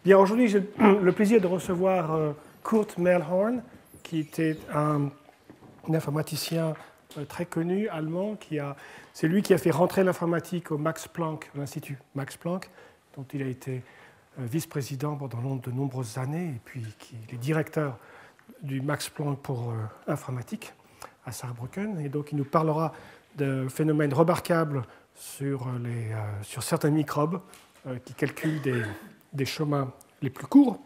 Bien, aujourd'hui, j'ai le plaisir de recevoir Kurt Mehlhorn, qui était un informaticien très connu, allemand. C'est lui qui a fait rentrer l'informatique au Max Planck, l'Institut Max Planck, dont il a été vice-président pendant de nombreuses années, et puis qui est directeur du Max Planck pour informatique à Saarbrücken. Et donc, il nous parlera de phénomènes remarquables sur certains microbes qui calculent des chemins les plus courts.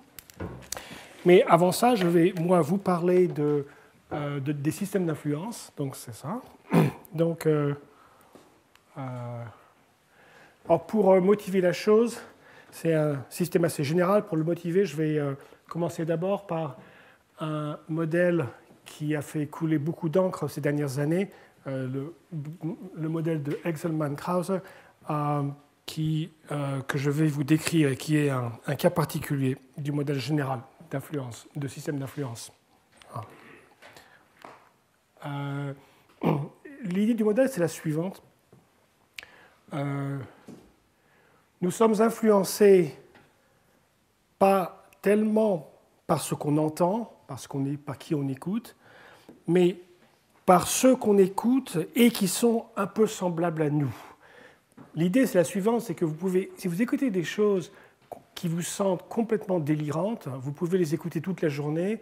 Mais avant ça, je vais, moi, vous parler des systèmes d'influence. Donc, c'est ça. Donc, alors pour motiver la chose, c'est un système assez général. Pour le motiver, je vais commencer d'abord par un modèle qui a fait couler beaucoup d'encre ces dernières années, le modèle de Exelman-Krauser, que je vais vous décrire et qui est un cas particulier du modèle général d'influence, de système d'influence. L'idée du modèle, c'est la suivante. Nous sommes influencés pas tellement par ce qu'on entend, par qui on écoute, mais par ceux qu'on écoute et qui sont un peu semblables à nous. L'idée, c'est la suivante, c'est que si vous écoutez des choses qui vous semblent complètement délirantes, vous pouvez les écouter toute la journée,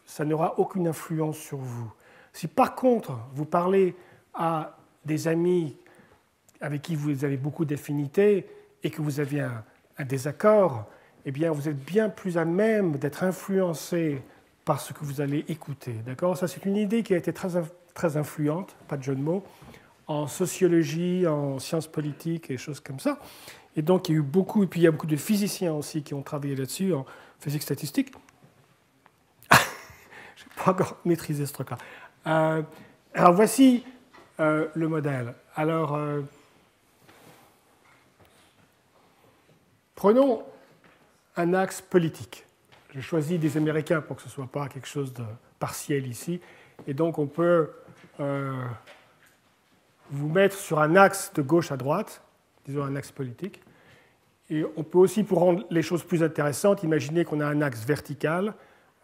ça n'aura aucune influence sur vous. Si par contre, vous parlez à des amis avec qui vous avez beaucoup d'affinités et que vous avez un désaccord, eh bien, vous êtes bien plus à même d'être influencé par ce que vous allez écouter. D'accord ? Ça, c'est une idée qui a été très influente, pas de jeu de mots, en sociologie, en sciences politiques et choses comme ça. Et donc, il y a eu beaucoup, et puis il y a beaucoup de physiciens aussi qui ont travaillé là-dessus, en physique statistique. Je n'ai pas encore maîtrisé ce truc-là. Alors, voici le modèle. Alors, prenons un axe politique. J'ai choisi des Américains pour que ce ne soit pas quelque chose de partiel ici. Et donc, on peut vous mettre sur un axe de gauche à droite, disons un axe politique. Et on peut aussi, pour rendre les choses plus intéressantes, imaginer qu'on a un axe vertical,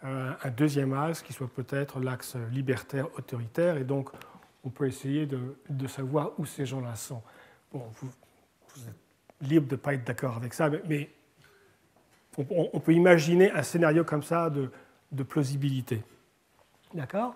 un deuxième axe qui soit peut-être l'axe libertaire-autoritaire. Et donc, on peut essayer de savoir où ces gens-là sont. Bon, vous êtes libre de ne pas être d'accord avec ça, mais on peut imaginer un scénario comme ça de plausibilité. D'accord ?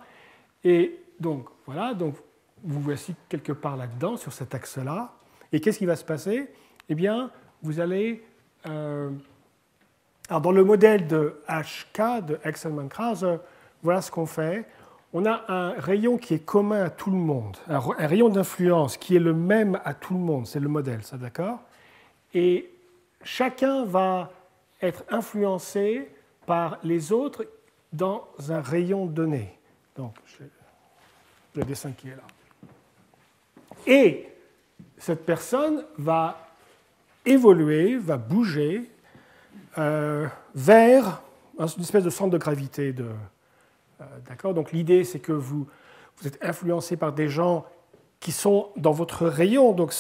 Et donc, voilà, donc vous voici quelque part là-dedans, sur cet axe-là. Et qu'est-ce qui va se passer ? Eh bien, vous allez... alors, dans le modèle de HK, de Exelman-Krauser, voilà ce qu'on fait. On a un rayon qui est commun à tout le monde, un rayon d'influence qui est le même à tout le monde, c'est le modèle, ça, d'accord ? Et chacun va être influencé par les autres dans un rayon donné. Donc, le dessin qui est là. Et cette personne va évoluer, va bouger vers une espèce de centre de gravité. D'accord ? Donc l'idée, c'est que vous êtes influencé par des gens qui sont dans votre rayon, donc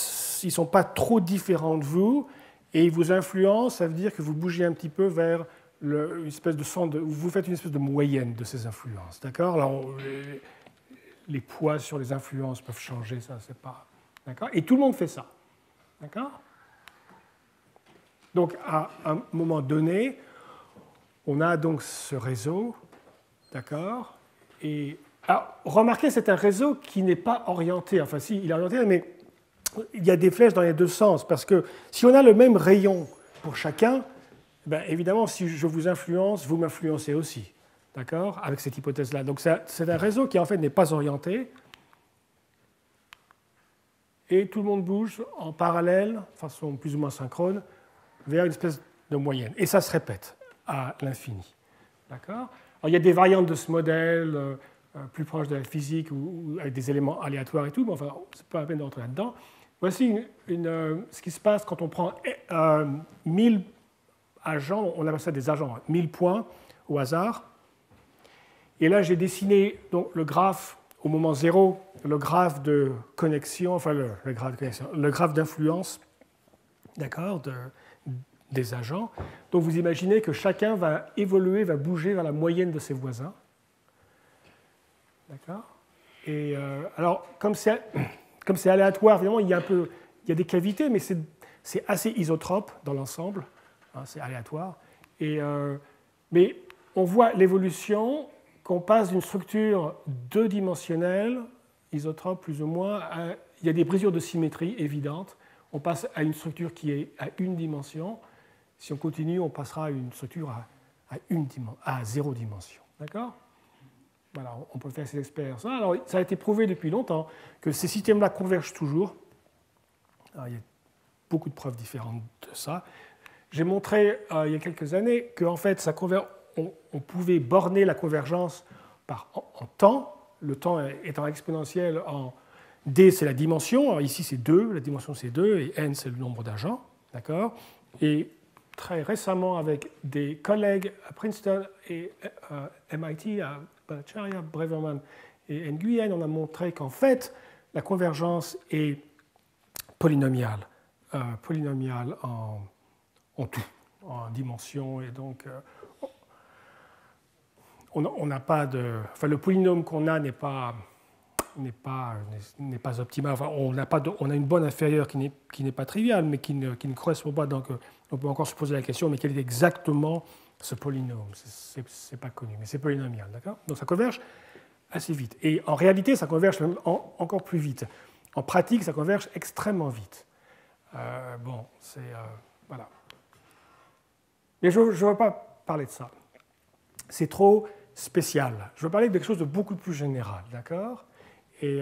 ils ne sont pas trop différents de vous, et ils vous influencent, ça veut dire que vous bougez un petit peu vers une espèce de centre, vous faites une espèce de moyenne de ces influences. D'accord ? Alors, les poids sur les influences peuvent changer, ça, c'est pas... D'accord ? Et tout le monde fait ça. D'accord ? Donc, à un moment donné, on a donc ce réseau, d'accord ? Et alors, remarquez, c'est un réseau qui n'est pas orienté. Enfin, si, il est orienté, mais il y a des flèches dans les deux sens, parce que si on a le même rayon pour chacun, ben, évidemment, si je vous influence, vous m'influencez aussi. D'accord ? Avec cette hypothèse-là. Donc, c'est un réseau qui, en fait, n'est pas orienté. Et tout le monde bouge en parallèle, de façon plus ou moins synchrone, vers une espèce de moyenne. Et ça se répète à l'infini. D'accord ? Alors, il y a des variantes de ce modèle plus proches de la physique ou avec des éléments aléatoires et tout, mais enfin, ce n'est pas la peine d'entrer là-dedans. Voici ce qui se passe quand on prend 1000 agents, on appelle ça des agents, 1000 points au hasard. Et là, j'ai dessiné donc, le graphe au moment 0, le graphe de connexion, enfin le graphe d'influence, d'accord, des agents. Donc vous imaginez que chacun va évoluer, va bouger vers la moyenne de ses voisins. D'accord? Et alors, comme c'est aléatoire, évidemment, il y a des cavités, mais c'est assez isotrope dans l'ensemble. Hein, c'est aléatoire. Mais on voit l'évolution qu'on passe d'une structure deux-dimensionnelle, isotrope plus ou moins, il y a des brisures de symétrie évidentes. On passe à une structure qui est à une dimension. Si on continue, on passera à une structure à 0 dimension. D'accord? Voilà, on peut faire ces expériences. Alors, ça a été prouvé depuis longtemps que ces systèmes-là convergent toujours. Alors, il y a beaucoup de preuves différentes de ça. J'ai montré il y a quelques années qu'en fait, on pouvait borner la convergence en temps, le temps étant exponentiel en d, c'est la dimension. Alors ici, c'est 2, la dimension, c'est 2, et n, c'est le nombre d'agents. D'accord? Et très récemment, avec des collègues à Princeton et MIT, à Bhattacharya, Braverman et Nguyen, on a montré qu'en fait, la convergence est polynomiale en tout, en dimension, et donc on n'a pas de... Enfin, le polynôme qu'on a n'est pas optimal. Enfin, on a une bonne inférieure qui n'est pas triviale, mais qui ne correspond pas. Donc, on peut encore se poser la question, mais quel est exactement ce polynôme? C'est pas connu, mais c'est polynomial, d'accord? Donc, ça converge assez vite. Et en réalité, ça converge même encore plus vite. En pratique, ça converge extrêmement vite. Voilà. Mais je ne veux pas parler de ça. C'est trop spécial. Je veux parler de quelque chose de beaucoup plus général, d'accord? Et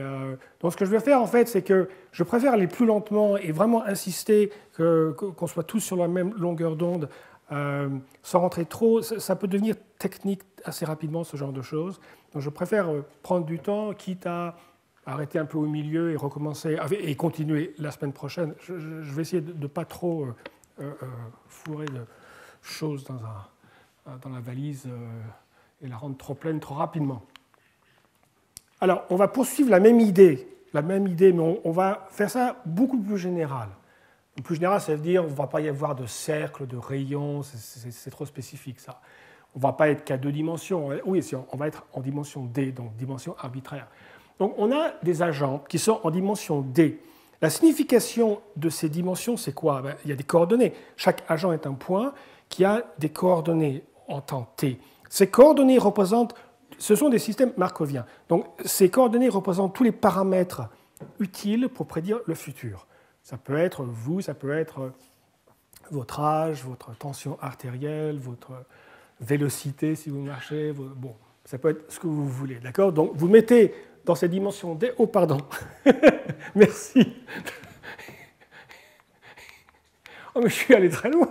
donc ce que je vais faire, en fait, c'est que je préfère aller plus lentement et vraiment insister qu'on soit tous sur la même longueur d'onde, sans rentrer trop. Ça peut devenir technique assez rapidement, ce genre de choses. Donc je préfère prendre du temps, quitte à arrêter un peu au milieu et recommencer, et continuer la semaine prochaine. Je vais essayer de ne pas trop fourrer de choses dans la valise et la rendre trop pleine trop rapidement. Alors, on va poursuivre la même idée, mais on va faire ça beaucoup plus général. Plus général, ça veut dire qu'on ne va pas y avoir de cercle, de rayons, c'est trop spécifique ça. On ne va pas être qu'à 2 dimensions. Oui, on va être en dimension D, donc dimension arbitraire. Donc on a des agents qui sont en dimension D. La signification de ces dimensions, c'est quoi? Il y a des coordonnées. Chaque agent est un point qui a des coordonnées en temps t. Ces coordonnées ce sont des systèmes markoviens. Donc ces coordonnées représentent tous les paramètres utiles pour prédire le futur. Ça peut être vous, ça peut être votre âge, votre tension artérielle, votre vélocité si vous marchez. Bon, ça peut être ce que vous voulez, d'accord? Donc vous mettez dans ces dimensions D. Oh, pardon. Merci. Oh, mais je suis allé très loin.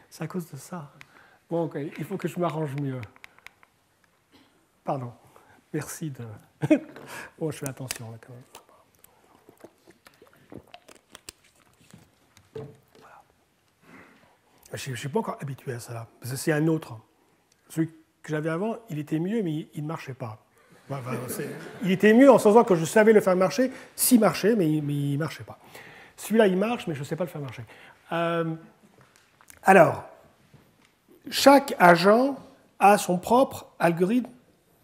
C'est à cause de ça. Bon, ok, il faut que je m'arrange mieux. Pardon. Merci de... Bon, je fais attention là quand même. Voilà. Je ne suis pas encore habitué à ça. Parce que c'est un autre. Celui que j'avais avant, il était mieux, mais il ne marchait pas. Il était mieux en sens que je savais le faire marcher, s'il marchait, mais il ne marchait pas. Celui-là, il marche, mais je ne sais pas le faire marcher. Alors, chaque agent a son propre algorithme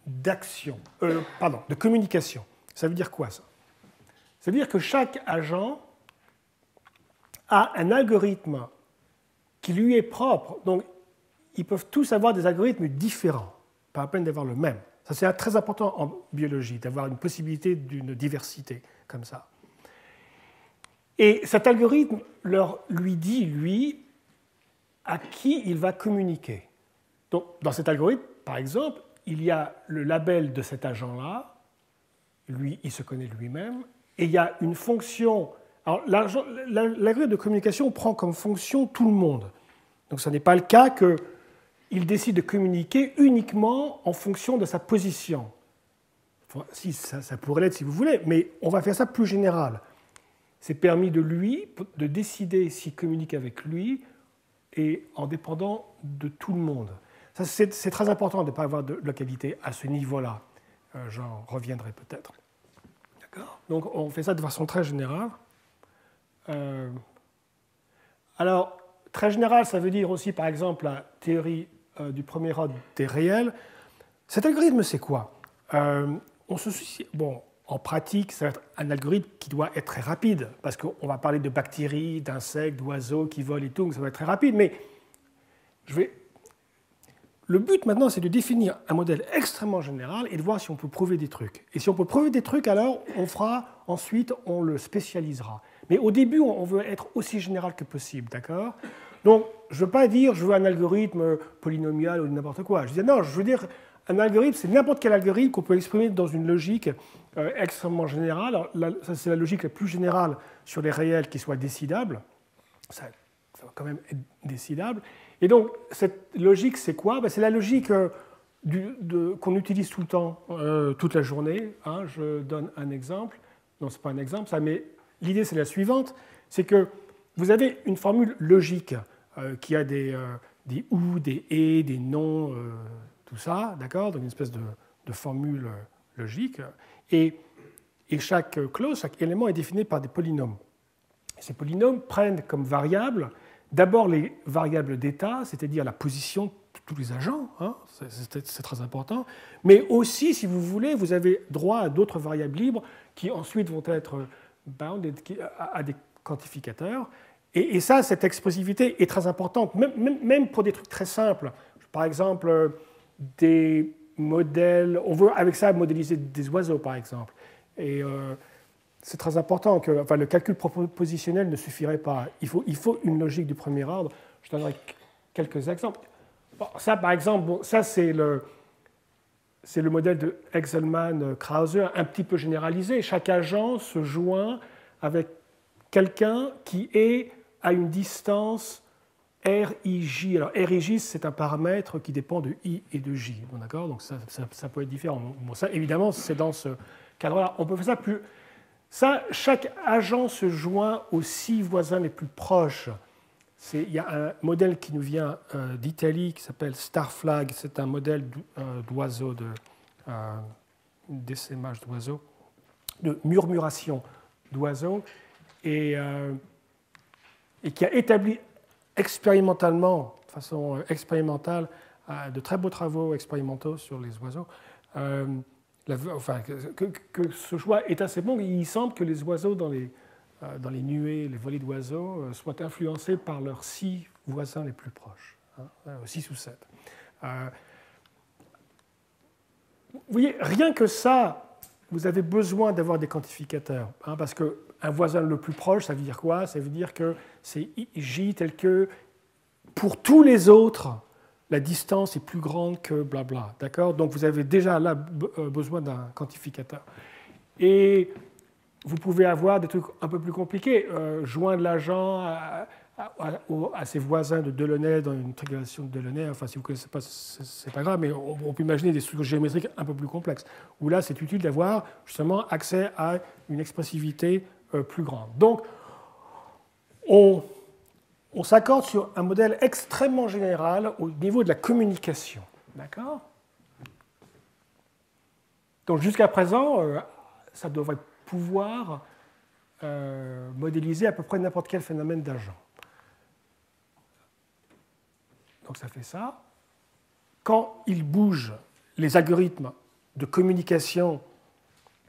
de communication. Ça veut dire quoi, ça? Ça veut dire que chaque agent a un algorithme qui lui est propre. Donc, ils peuvent tous avoir des algorithmes différents, pas la peine d'avoir le même. Ça, c'est très important en biologie, d'avoir une possibilité d'une diversité comme ça. Et cet algorithme lui dit, lui, à qui il va communiquer. Donc, dans cet algorithme, par exemple, il y a le label de cet agent-là, lui, il se connaît lui-même, et il y a une fonction. Alors, l'algorithme de communication prend comme fonction tout le monde. Donc, ce n'est pas le cas qu'il décide de communiquer uniquement en fonction de sa position. Enfin, si, ça pourrait l'être si vous voulez, mais on va faire ça plus général. C'est permis de lui de décider s'il communique avec lui et en dépendant de tout le monde. Ça, c'est très important de ne pas avoir de localité à ce niveau-là. J'en reviendrai peut-être. D'accord. Donc on fait ça de façon très générale. Alors, très général, ça veut dire aussi, par exemple, la théorie du premier ordre des réels. Cet algorithme, c'est quoi? On se soucie... Bon, en pratique, ça va être un algorithme qui doit être très rapide, parce qu'on va parler de bactéries, d'insectes, d'oiseaux qui volent et tout, donc ça va être très rapide. Mais le but maintenant, c'est de définir un modèle extrêmement général et de voir si on peut prouver des trucs. Et si on peut prouver des trucs, alors ensuite, on le spécialisera. Mais au début, on veut être aussi général que possible, d'accord? Donc, je ne veux pas dire je veux un algorithme polynomial ou n'importe quoi. Je dis non, je veux dire un algorithme, c'est n'importe quel algorithme qu'on peut exprimer dans une logique extrêmement générale. Alors, ça, c'est la logique la plus générale sur les réels qui soient décidables. Ça va quand même être décidable. Et donc, cette logique, c'est quoi? C'est la logique qu'on utilise tout le temps, toute la journée. Hein. Je donne un exemple. Non, ce n'est pas un exemple, ça, mais l'idée, c'est la suivante. C'est que vous avez une formule logique qui a des ou, des et, des non, tout ça, d'accord? Donc, une espèce de formule logique. Et chaque clause, chaque élément est défini par des polynômes. Ces polynômes prennent comme variables d'abord les variables d'état, c'est-à-dire la position de tous les agents, hein, c'est très important, mais aussi, si vous voulez, vous avez droit à d'autres variables libres qui ensuite vont être bounded à des quantificateurs. Et ça, cette expressivité est très importante, même pour des trucs très simples. Par exemple, des modèles, on veut avec ça modéliser des oiseaux, par exemple. Et c'est très important que le calcul propositionnel ne suffirait pas. Il faut une logique du premier ordre. Je donnerai quelques exemples. Bon, ça, par exemple, ça c'est le modèle de Exelman-Krause, un petit peu généralisé. Chaque agent se joint avec quelqu'un qui est à une distance RIJ. Alors RIJ, c'est un paramètre qui dépend de I et de J. Bon, d'accord? Donc ça peut être différent. Bon, ça, évidemment, c'est dans ce cadre-là. On peut faire ça plus... Ça, chaque agent se joint aux 6 voisins les plus proches. Il y a un modèle qui nous vient d'Italie qui s'appelle Starflag. C'est un modèle d'oiseaux, d'essaimage d'oiseaux, de murmuration d'oiseaux, et qui a établi expérimentalement, de façon expérimentale, de très beaux travaux expérimentaux sur les oiseaux. Que ce choix est assez bon. Il semble que les oiseaux dans les nuées, les volées d'oiseaux, soient influencés par leurs 6 voisins les plus proches, hein, 6 ou 7. Vous voyez, rien que ça, vous avez besoin d'avoir des quantificateurs, hein, parce qu'un voisin le plus proche, ça veut dire quoi? Ça veut dire que c'est J tel que, pour tous les autres, la distance est plus grande que blabla. D'accord? Donc vous avez déjà là besoin d'un quantificateur. Et vous pouvez avoir des trucs un peu plus compliqués. Joindre l'agent à ses voisins de Delaunay dans une triangulation de Delaunay. Enfin, si vous ne connaissez pas, ce n'est pas grave, mais on peut imaginer des structures géométriques un peu plus complexes, où là, c'est utile d'avoir justement accès à une expressivité plus grande. Donc, on s'accorde sur un modèle extrêmement général au niveau de la communication. D'accord? Donc jusqu'à présent, ça devrait pouvoir modéliser à peu près n'importe quel phénomène d'agent. Donc ça fait ça. Quand il bouge, les algorithmes de communication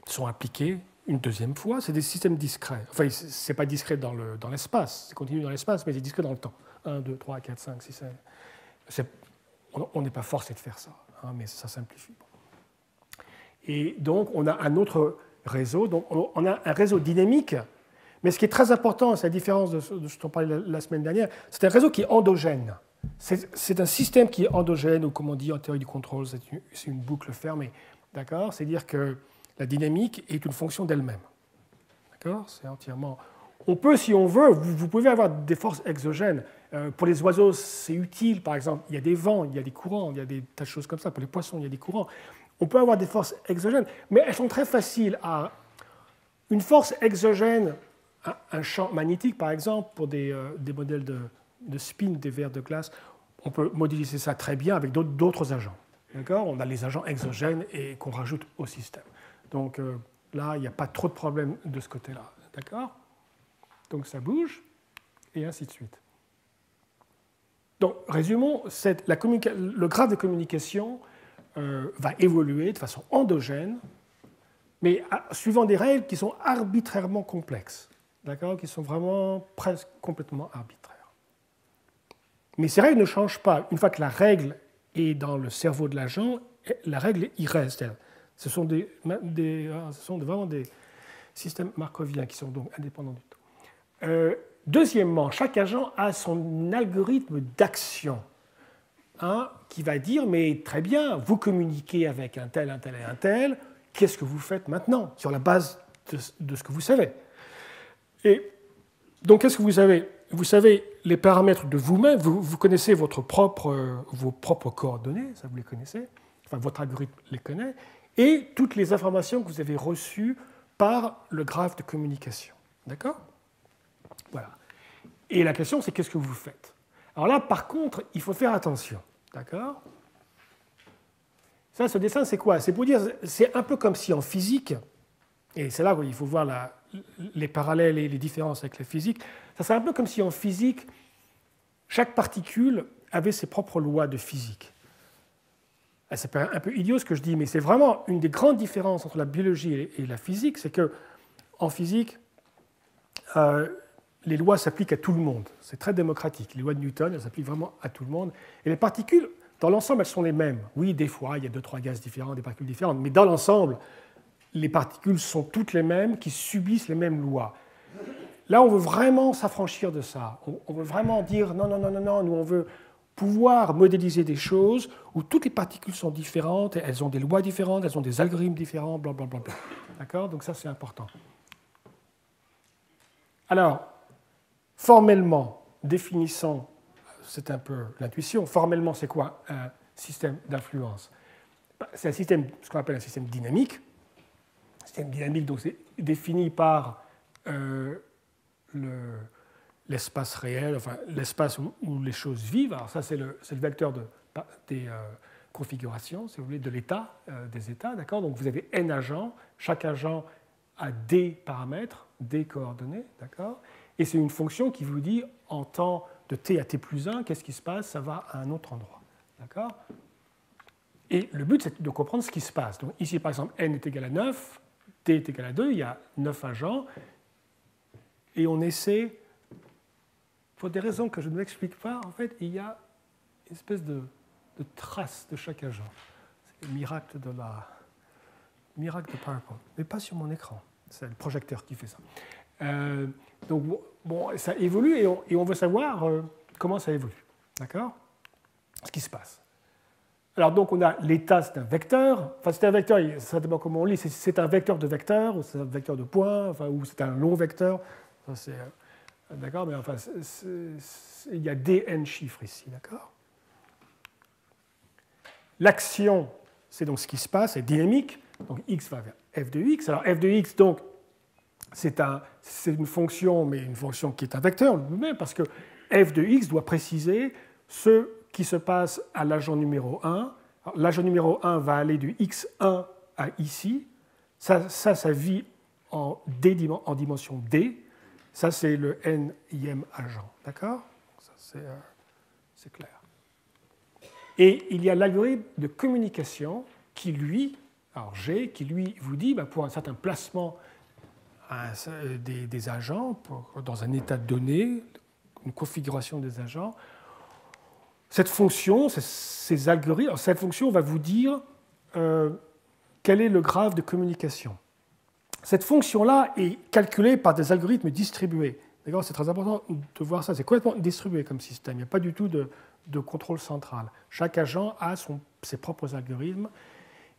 sont appliqués une deuxième fois, c'est des systèmes discrets. Enfin, ce n'est pas discret dans l'espace, c'est continu dans l'espace, mais c'est discret dans le temps. 1, 2, 3, 4, 5, 6, 7. On n'est pas forcé de faire ça, hein, mais ça simplifie. Et donc, on a un autre réseau. Donc, on a un réseau dynamique, mais ce qui est très important, c'est la différence de ce dont on parlait la semaine dernière, c'est un réseau qui est endogène. C'est un système qui est endogène, ou comme on dit en théorie du contrôle, c'est une boucle fermée. D'accord? C'est-à-dire que la dynamique est une fonction d'elle-même. D'accord? C'est entièrement... On peut, si on veut, vous pouvez avoir des forces exogènes. Pour les oiseaux, c'est utile, par exemple. Il y a des vents, il y a des courants, il y a des tas de choses comme ça. Pour les poissons, il y a des courants. On peut avoir des forces exogènes, mais elles sont très faciles à... Une force exogène, un champ magnétique, par exemple, pour des modèles de spin des verres de glace, on peut modéliser ça très bien avec d'autres agents. D'accord? On a les agents exogènes et qu'on rajoute au système. Donc là, il n'y a pas trop de problèmes de ce côté-là. D'accord? Donc ça bouge, et ainsi de suite. Donc, résumons, le graphe de communication va évoluer de façon endogène, mais suivant des règles qui sont arbitrairement complexes, d'accord, qui sont vraiment presque complètement arbitraires. Mais ces règles ne changent pas. Une fois que la règle est dans le cerveau de l'agent, la règle y reste. Ce sont vraiment des systèmes markoviens qui sont donc indépendants du temps. Deuxièmement, chaque agent a son algorithme d'action qui va dire, mais très bien, vous communiquez avec un tel et un tel, qu'est-ce que vous faites maintenant sur la base de ce que vous savez? Et donc, qu'est-ce que vous savez? Vous savez les paramètres de vous-même, vous connaissez vos propres coordonnées, ça vous les connaissez, enfin votre algorithme les connaît, et toutes les informations que vous avez reçues par le graphe de communication. D'accord? Voilà. Et la question, c'est qu'est-ce que vous faites? Alors là, par contre, il faut faire attention. D'accord? Ça, ce dessin, c'est quoi? C'est pour dire, c'est un peu comme si en physique, et c'est là où il faut voir les parallèles et les différences avec la physique, ça c'est un peu comme si en physique, chaque particule avait ses propres lois de physique. Ça paraît un peu idiot ce que je dis, mais c'est vraiment une des grandes différences entre la biologie et la physique, c'est qu'en physique, les lois s'appliquent à tout le monde. C'est très démocratique. Les lois de Newton, elles s'appliquent vraiment à tout le monde. Et les particules, dans l'ensemble, elles sont les mêmes. Oui, des fois, il y a 2-3 gaz différents, des particules différentes, mais dans l'ensemble, les particules sont toutes les mêmes, qui subissent les mêmes lois. Là, on veut vraiment s'affranchir de ça. On veut vraiment dire non, nous on veut pouvoir modéliser des choses où toutes les particules sont différentes, elles ont des lois différentes, elles ont des algorithmes différents, blablabla. D'accord? Donc ça, c'est important. Alors, formellement, définissons, c'est un peu l'intuition, formellement, c'est quoi un système d'influence? C'est un système, ce qu'on appelle un système dynamique. Un système dynamique, donc, c'est défini par l'espace réel, enfin l'espace où les choses vivent. Alors ça, c'est le vecteur des configurations, si vous voulez, de l'état, des états. D'accord? Donc vous avez n agents. Chaque agent a des paramètres, des coordonnées. D'accord? Et c'est une fonction qui vous dit, en temps de t à t plus 1, qu'est-ce qui se passe? Ça va à un autre endroit. D'accord? Et le but, c'est de comprendre ce qui se passe. Donc ici, par exemple, n est égal à 9, t est égal à 2, il y a 9 agents. Et on essaie, pour des raisons que je ne m'explique pas, en fait, il y a une espèce de trace de chaque agent. C'est le miracle de PowerPoint. Mais pas sur mon écran. C'est le projecteur qui fait ça. Donc, bon, ça évolue et on veut savoir comment ça évolue. D'accord? Ce qui se passe. Alors, donc, on a l'état, c'est un vecteur. Enfin, c'est un vecteur, ça dépend comment on lit. C'est un vecteur de vecteurs, ou c'est un vecteur de points, enfin, ou c'est un long vecteur. D'accord? Mais enfin, il y a des n chiffres ici. D'accord? L'action, c'est donc ce qui se passe, c'est dynamique. Donc, x va vers f de x. Alors, f de x, donc, c'est une fonction, mais une fonction qui est un vecteur, parce que f de x doit préciser ce qui se passe à l'agent numéro 1. L'agent numéro 1 va aller du x1 à ici. Ça vit en dimension d. Ça, c'est le n-ième agent. D'accord? Ça, c'est clair. Et il y a l'algorithme de communication qui, lui, alors G, qui lui vous dit, pour un certain placement des agents, dans un état donné, une configuration des agents, cette fonction, ces algorithmes, cette fonction va vous dire quel est le graphe de communication. Cette fonction-là est calculée par des algorithmes distribués. D'accord? C'est très important de voir ça. C'est complètement distribué comme système. Il n'y a pas du tout de contrôle central. Chaque agent a ses propres algorithmes.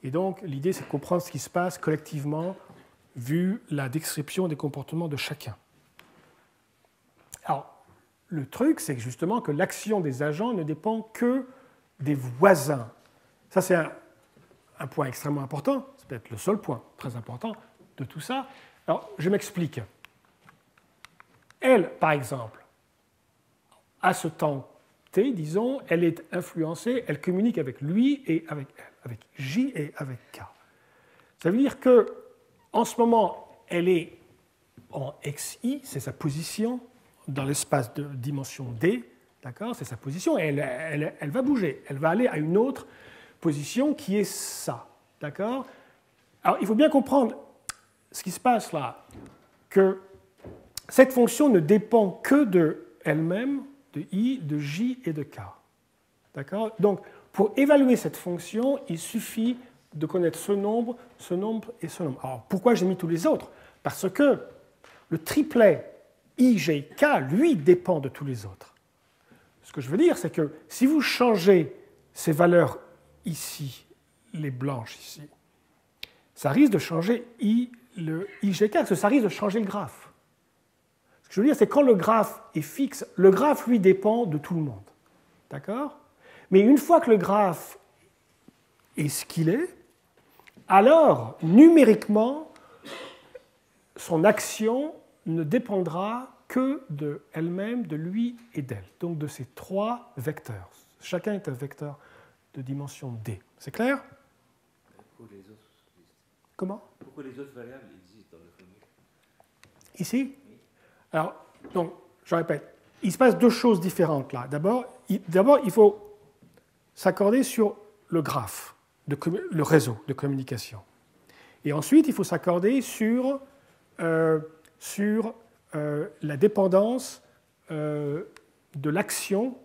Et donc, l'idée, c'est de comprendre ce qui se passe collectivement, vu la description des comportements de chacun. Alors, le truc, c'est justement que l'action des agents ne dépend que des voisins. Ça, c'est un point extrêmement important. C'est peut-être le seul point très important de tout ça. Alors, je m'explique. Elle, par exemple, à ce temps t, disons, elle est influencée, elle communique avec lui et avec elle, avec J et avec K. Ça veut dire que, en ce moment, elle est en xi, c'est sa position dans l'espace de dimension d, D'accord? C'est sa position, et elle va bouger. Elle va aller à une autre position qui est ça. D'accord? Alors, il faut bien comprendre ce qui se passe là, que cette fonction ne dépend que de elle-même, de I, de J et de K. D'accord? Donc, pour évaluer cette fonction, il suffit de connaître ce nombre et ce nombre. Alors, pourquoi j'ai mis tous les autres? Parce que le triplet I, J, K, lui, dépend de tous les autres. Ce que je veux dire, c'est que si vous changez ces valeurs ici, les blanches ici, ça risque de changer le IGK, parce que ça risque de changer le graphe. Ce que je veux dire, c'est quand le graphe est fixe, le graphe, lui, dépend de tout le monde. D'accord? Mais une fois que le graphe est ce qu'il est, alors, numériquement, son action ne dépendra que de elle-même, de lui et d'elle. Donc de ces trois vecteurs. Chacun est un vecteur de dimension D. C'est clair? Pourquoi les autres existent? Comment? Pourquoi les autres variables existent dans le formule? Ici? Oui. Alors, donc, je répète, il se passe deux choses différentes là. D'abord, il faut s'accorder sur le graphe, le réseau de communication. Et ensuite, il faut s'accorder sur la dépendance de l'action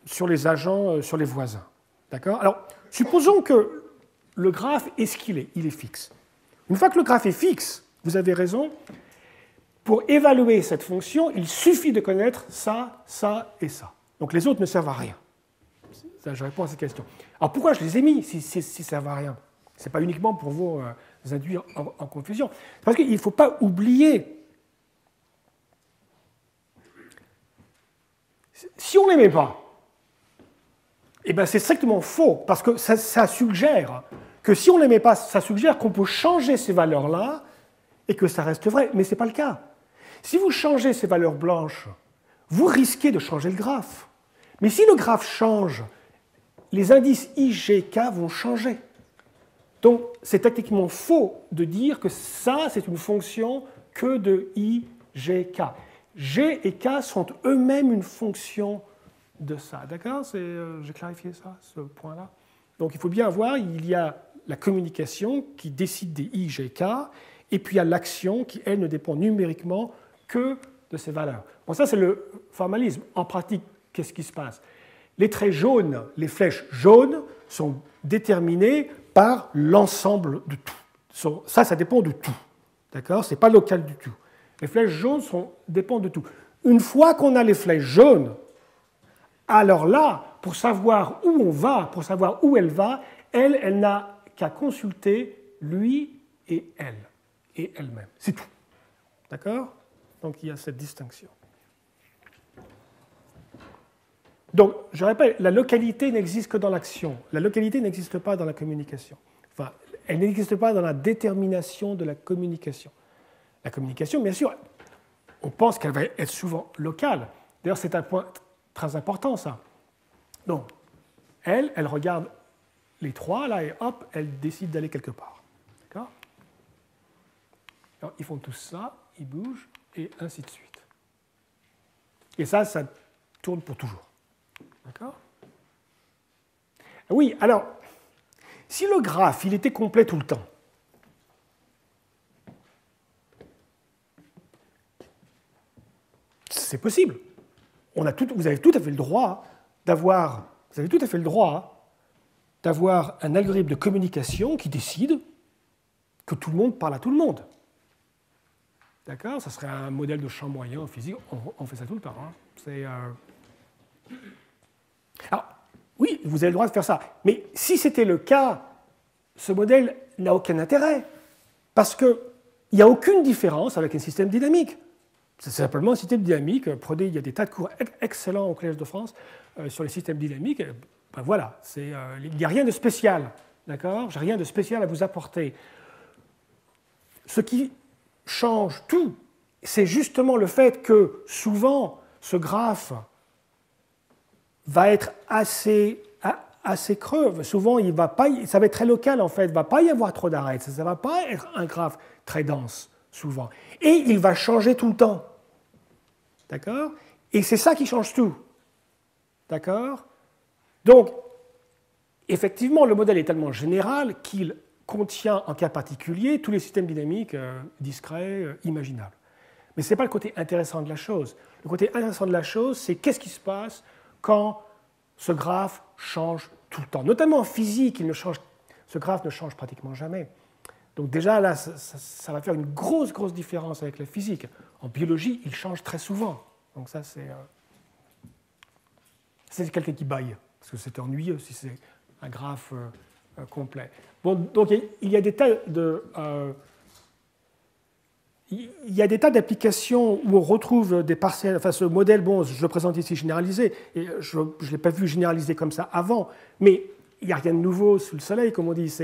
sur les agents, sur les voisins. D'accord? Alors, supposons que le graphe est ce qu'il est, il est fixe. Une fois que le graphe est fixe, vous avez raison, pour évaluer cette fonction, il suffit de connaître ça, ça et ça. Donc les autres ne servent à rien. Ça, je réponds à cette question. Alors pourquoi je les ai mis si ça ne servent à rien? Ce n'est pas uniquement pour vous induire en confusion. Parce qu'il ne faut pas oublier, si on ne les met pas, eh ben c'est strictement faux, parce que ça suggère que si on ne les met pas, ça suggère qu'on peut changer ces valeurs-là et que ça reste vrai, mais ce n'est pas le cas. Si vous changez ces valeurs blanches, vous risquez de changer le graphe. Mais si le graphe change, les indices I, G, K vont changer. Donc c'est techniquement faux de dire que ça, c'est une fonction que de I, G, K. G et K sont eux-mêmes une fonction de ça. D'accord? J'ai clarifié ça, ce point-là. Donc il faut bien voir, il y a la communication qui décide des I, G, K, et puis il y a l'action qui, elle, ne dépend numériquement que de ces valeurs. Bon, ça, c'est le formalisme. En pratique, qu'est-ce qui se passe? Les traits jaunes, les flèches jaunes, sont déterminées par l'ensemble de tout. Ça dépend de tout. D'accord? Ce n'est pas local du tout. Les flèches jaunes dépendent de tout. Une fois qu'on a les flèches jaunes, alors là, pour savoir où on va, pour savoir où elle va, elle n'a qu'à consulter lui et elle, et elle-même. C'est tout. D'accord? Donc il y a cette distinction. Donc, je répète, la localité n'existe que dans l'action. La localité n'existe pas dans la communication. Enfin, elle n'existe pas dans la détermination de la communication. La communication, bien sûr, on pense qu'elle va être souvent locale. D'ailleurs, c'est un point très important, ça. Donc, elle regarde les trois, là, et hop, elle décide d'aller quelque part. D'accord? Alors, ils font tous ça, ils bougent, et ainsi de suite. Et ça tourne pour toujours. D'accord? Oui, alors, si le graphe, il était complet tout le temps, c'est possible. Vous avez tout à fait le droit d'avoir un algorithme de communication qui décide que tout le monde parle à tout le monde. D'accord? Ça serait un modèle de champ moyen en physique. On fait ça tout le temps. Hein. Alors, oui, vous avez le droit de faire ça. Mais si c'était le cas, ce modèle n'a aucun intérêt. Parce qu'il n'y a aucune différence avec un système dynamique. C'est simplement un système dynamique. Il y a des tas de cours excellents au Collège de France sur les systèmes dynamiques. Ben voilà, il n'y a rien de spécial. D'accord? J'ai rien de spécial à vous apporter. Ce qui change tout, c'est justement le fait que souvent, ce graphe va être assez creux. Souvent, ça va être très local, en fait. Il ne va pas y avoir trop d'arêtes. Ça ne va pas être un graphe très dense, souvent. Et il va changer tout le temps. D'accord? Et c'est ça qui change tout. D'accord? Donc, effectivement, le modèle est tellement général qu'il contient en cas particulier tous les systèmes dynamiques discrets, imaginables. Mais ce n'est pas le côté intéressant de la chose. Le côté intéressant de la chose, c'est qu'est-ce qui se passe quand ce graphe change tout le temps. Notamment en physique, ce graphe ne change pratiquement jamais. Donc déjà, là, ça va faire une grosse différence avec la physique. En biologie, il change très souvent. Donc ça, c'est quelqu'un qui baille, parce que c'est ennuyeux si c'est un graphe complet. Bon, donc il y a des tas d'applications où on retrouve des partiels. Enfin, ce modèle, bon, je le présente ici généralisé, et je ne l'ai pas vu généralisé comme ça avant, mais il n'y a rien de nouveau sous le soleil, comme on dit.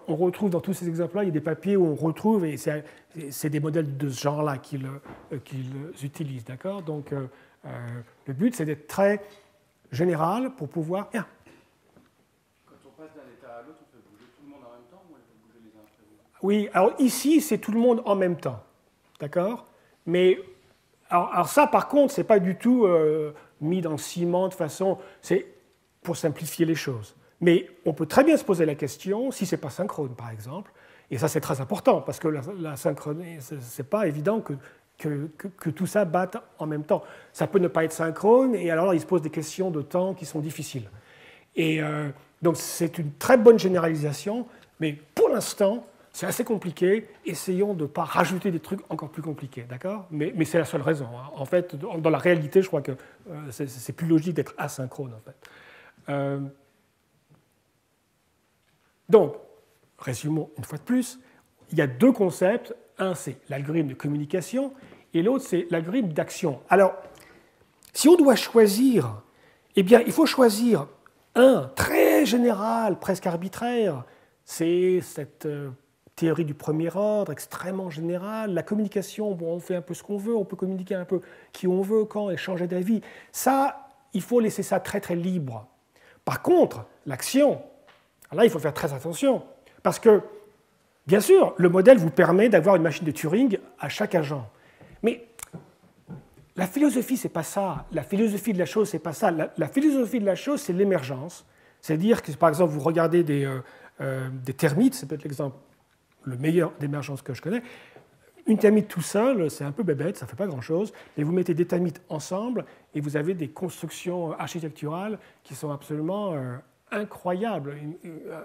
On retrouve dans tous ces exemples-là, il y a des papiers où on retrouve, et c'est des modèles de ce genre-là qu'ils utilisent, d'accord? Donc, le but, c'est d'être très général pour pouvoir... Quand on passe d'un état à l'autre, on fait bouger tout le monde en même temps ou on fait bouger les uns après les autres? Oui, alors ici, c'est tout le monde en même temps, d'accord? Mais alors ça, par contre, c'est pas du tout mis dans le ciment de façon... C'est pour simplifier les choses. Mais on peut très bien se poser la question si c'est pas synchrone, par exemple. Et ça, c'est très important, parce que la synchronie, c'est pas évident que tout ça batte en même temps. Ça peut ne pas être synchrone, et alors il se pose des questions de temps qui sont difficiles. Et donc c'est une très bonne généralisation, mais pour l'instant, c'est assez compliqué. Essayons de ne pas rajouter des trucs encore plus compliqués, d'accord? Mais c'est la seule raison. Hein. En fait, dans la réalité, je crois que c'est plus logique d'être asynchrone, en fait. Donc, résumons une fois de plus, il y a deux concepts. Un, c'est l'algorithme de communication, et l'autre, c'est l'algorithme d'action. Alors, si on doit choisir, eh bien, il faut choisir un très général, presque arbitraire. C'est cette théorie du premier ordre, extrêmement générale. La communication, bon, on fait un peu ce qu'on veut, on peut communiquer un peu qui on veut, quand, et changer d'avis. Ça, il faut laisser ça très, très libre. Par contre, l'action, là, il faut faire très attention, parce que, bien sûr, le modèle vous permet d'avoir une machine de Turing à chaque agent. Mais la philosophie, ce n'est pas ça. La philosophie de la chose, ce n'est pas ça. La philosophie de la chose, c'est l'émergence. C'est-à-dire que, par exemple, vous regardez des termites, c'est peut-être l'exemple le meilleur d'émergence que je connais. Une termite tout seul, c'est un peu bébête, ça ne fait pas grand-chose, mais vous mettez des termites ensemble et vous avez des constructions architecturales qui sont absolument incroyables.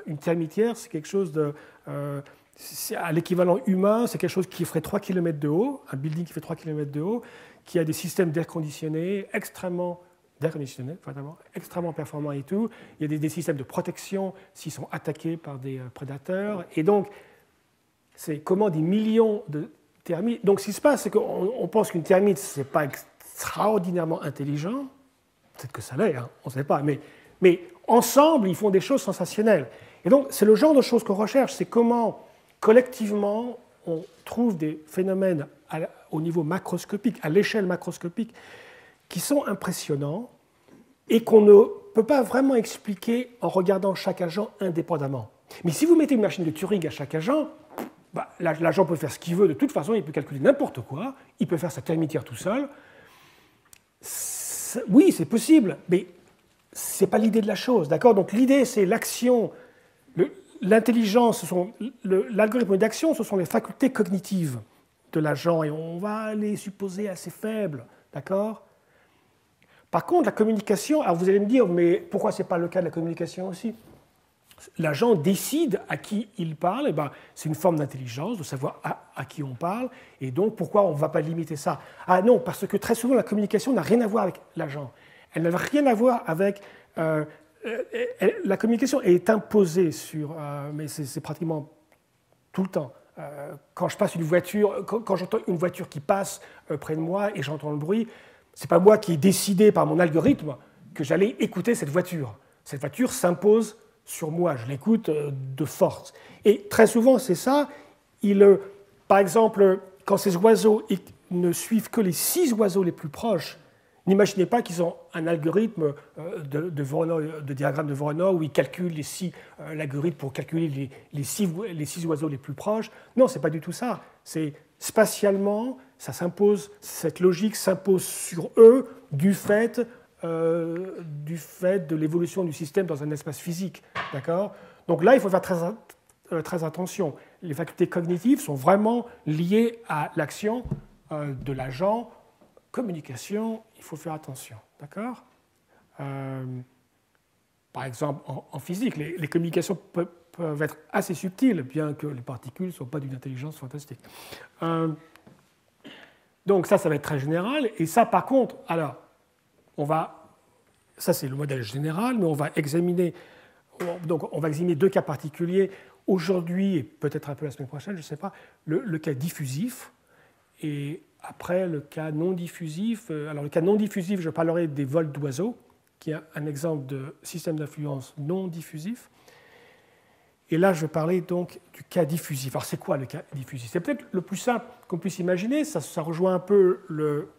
Une termitière, c'est quelque chose de... à l'équivalent humain, c'est quelque chose qui ferait 3 km de haut, un building qui fait 3 km de haut, qui a des systèmes d'air conditionné extrêmement performants et tout. Il y a des systèmes de protection s'ils sont attaqués par des prédateurs. Et donc, c'est comment des millions de termites. Donc, ce qui se passe, c'est qu'on pense qu'une termite, ce n'est pas extraordinairement intelligent. Peut-être que ça l'est, hein, on ne sait pas. Mais ensemble, ils font des choses sensationnelles. Et donc, c'est le genre de choses qu'on recherche. C'est comment, collectivement, on trouve des phénomènes au niveau macroscopique, à l'échelle macroscopique, qui sont impressionnants et qu'on ne peut pas vraiment expliquer en regardant chaque agent indépendamment. Mais si vous mettez une machine de Turing à chaque agent, bah, l'agent peut faire ce qu'il veut, de toute façon, il peut calculer n'importe quoi, il peut faire sa termitière tout seul. Oui, c'est possible, mais ce n'est pas l'idée de la chose, d'accord? Donc l'idée, c'est l'action, l'intelligence, l'algorithme d'action, ce sont les facultés cognitives de l'agent, et on va les supposer assez faibles, d'accord? Par contre, la communication, alors vous allez me dire, mais pourquoi ce n'est pas le cas de la communication aussi? L'agent décide à qui il parle, et ben, c'est une forme d'intelligence, de savoir à qui on parle, et donc pourquoi on ne va pas limiter ça? Ah non, parce que très souvent la communication n'a rien à voir avec l'agent. Elle n'a rien à voir avec... la communication est imposée sur... mais c'est pratiquement tout le temps. Quand je passe une voiture, quand j'entends une voiture qui passe près de moi et j'entends le bruit, ce n'est pas moi qui ai décidé par mon algorithme que j'allais écouter cette voiture. Cette voiture s'impose sur moi, je l'écoute de force. Et très souvent, c'est ça. Par exemple, quand ces oiseaux ne suivent que les 6 oiseaux les plus proches, n'imaginez pas qu'ils ont un algorithme de diagramme de Voronoi où ils calculent l'algorithme pour calculer les six oiseaux les plus proches. Non, ce n'est pas du tout ça. C'est spatialement, ça s'impose, cette logique s'impose sur eux du fait du fait de l'évolution du système dans un espace physique. D'accord ? Donc là, il faut faire très attention. Les facultés cognitives sont vraiment liées à l'action de l'agent. Communication, il faut faire attention. D'accord ? Par exemple, en physique, les communications peuvent être assez subtiles, bien que les particules ne soient pas d'une intelligence fantastique. Donc ça va être très général. Et ça, par contre, alors, ça c'est le modèle général, mais on va examiner deux cas particuliers aujourd'hui et peut-être un peu la semaine prochaine, je ne sais pas, le cas diffusif et après le cas non diffusif. Alors le cas non diffusif, je parlerai des vols d'oiseaux, qui est un exemple de système d'influence non diffusif. Et là, je vais parler donc du cas diffusif. Alors, c'est quoi le cas diffusif? C'est peut-être le plus simple qu'on puisse imaginer. Ça rejoint un peu le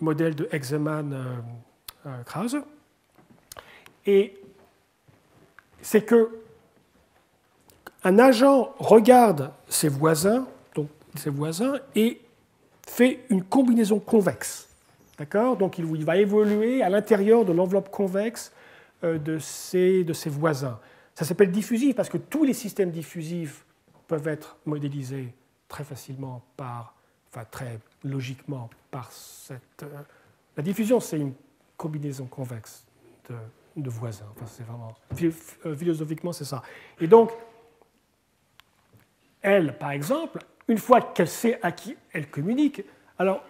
modèle de Exeman-Krause. Et c'est que un agent regarde ses voisins, et fait une combinaison convexe. D'accord? Donc, il va évoluer à l'intérieur de l'enveloppe convexe de ses voisins. Ça s'appelle diffusif parce que tous les systèmes diffusifs peuvent être modélisés très facilement très logiquement par cette... La diffusion, c'est une combinaison convexe de voisins. Enfin, c'est vraiment... Philosophiquement, c'est ça. Et donc, elle, par exemple, une fois qu'elle sait à qui elle communique, alors,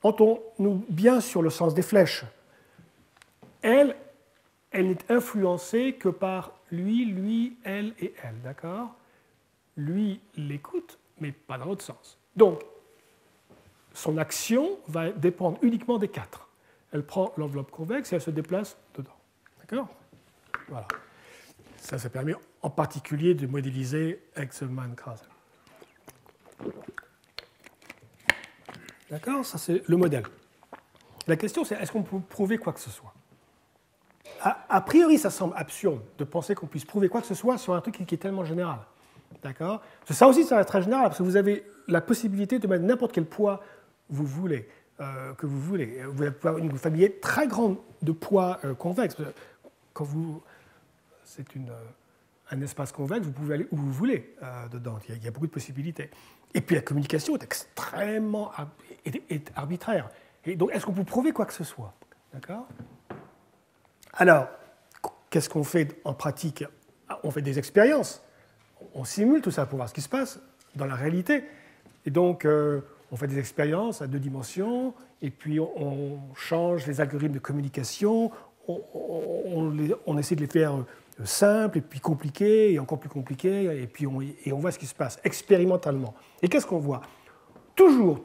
entendons-nous bien sur le sens des flèches. Elle n'est influencée que par lui, elle et elle, d'accord? Lui l'écoute, mais pas dans l'autre sens. Donc, son action va dépendre uniquement des quatre. Elle prend l'enveloppe convexe et elle se déplace dedans, d'accord? Voilà. Ça permet en particulier de modéliser Exeman-Krause. D'accord? Ça, c'est le modèle. La question, c'est est-ce qu'on peut prouver quoi que ce soit? A priori, ça semble absurde de penser qu'on puisse prouver quoi que ce soit sur un truc qui est tellement général. D'accord? Ça aussi, ça va être très général, parce que vous avez la possibilité de mettre n'importe quel poids que vous voulez. Vous allez avoir une famille très grande de poids convexes. Quand c'est un espace convexe, vous pouvez aller où vous voulez dedans. Il y a beaucoup de possibilités. Et puis la communication est extrêmement arbitraire. Et donc, est-ce qu'on peut prouver quoi que ce soit? D'accord? Alors, qu'est-ce qu'on fait en pratique? On fait des expériences. On simule tout ça pour voir ce qui se passe dans la réalité. Et donc, on fait des expériences à 2 dimensions, et puis on change les algorithmes de communication, on essaie de les faire simples, et puis compliqués, et encore plus compliqués, et puis on voit ce qui se passe expérimentalement. Et qu'est-ce qu'on voit? Toujours,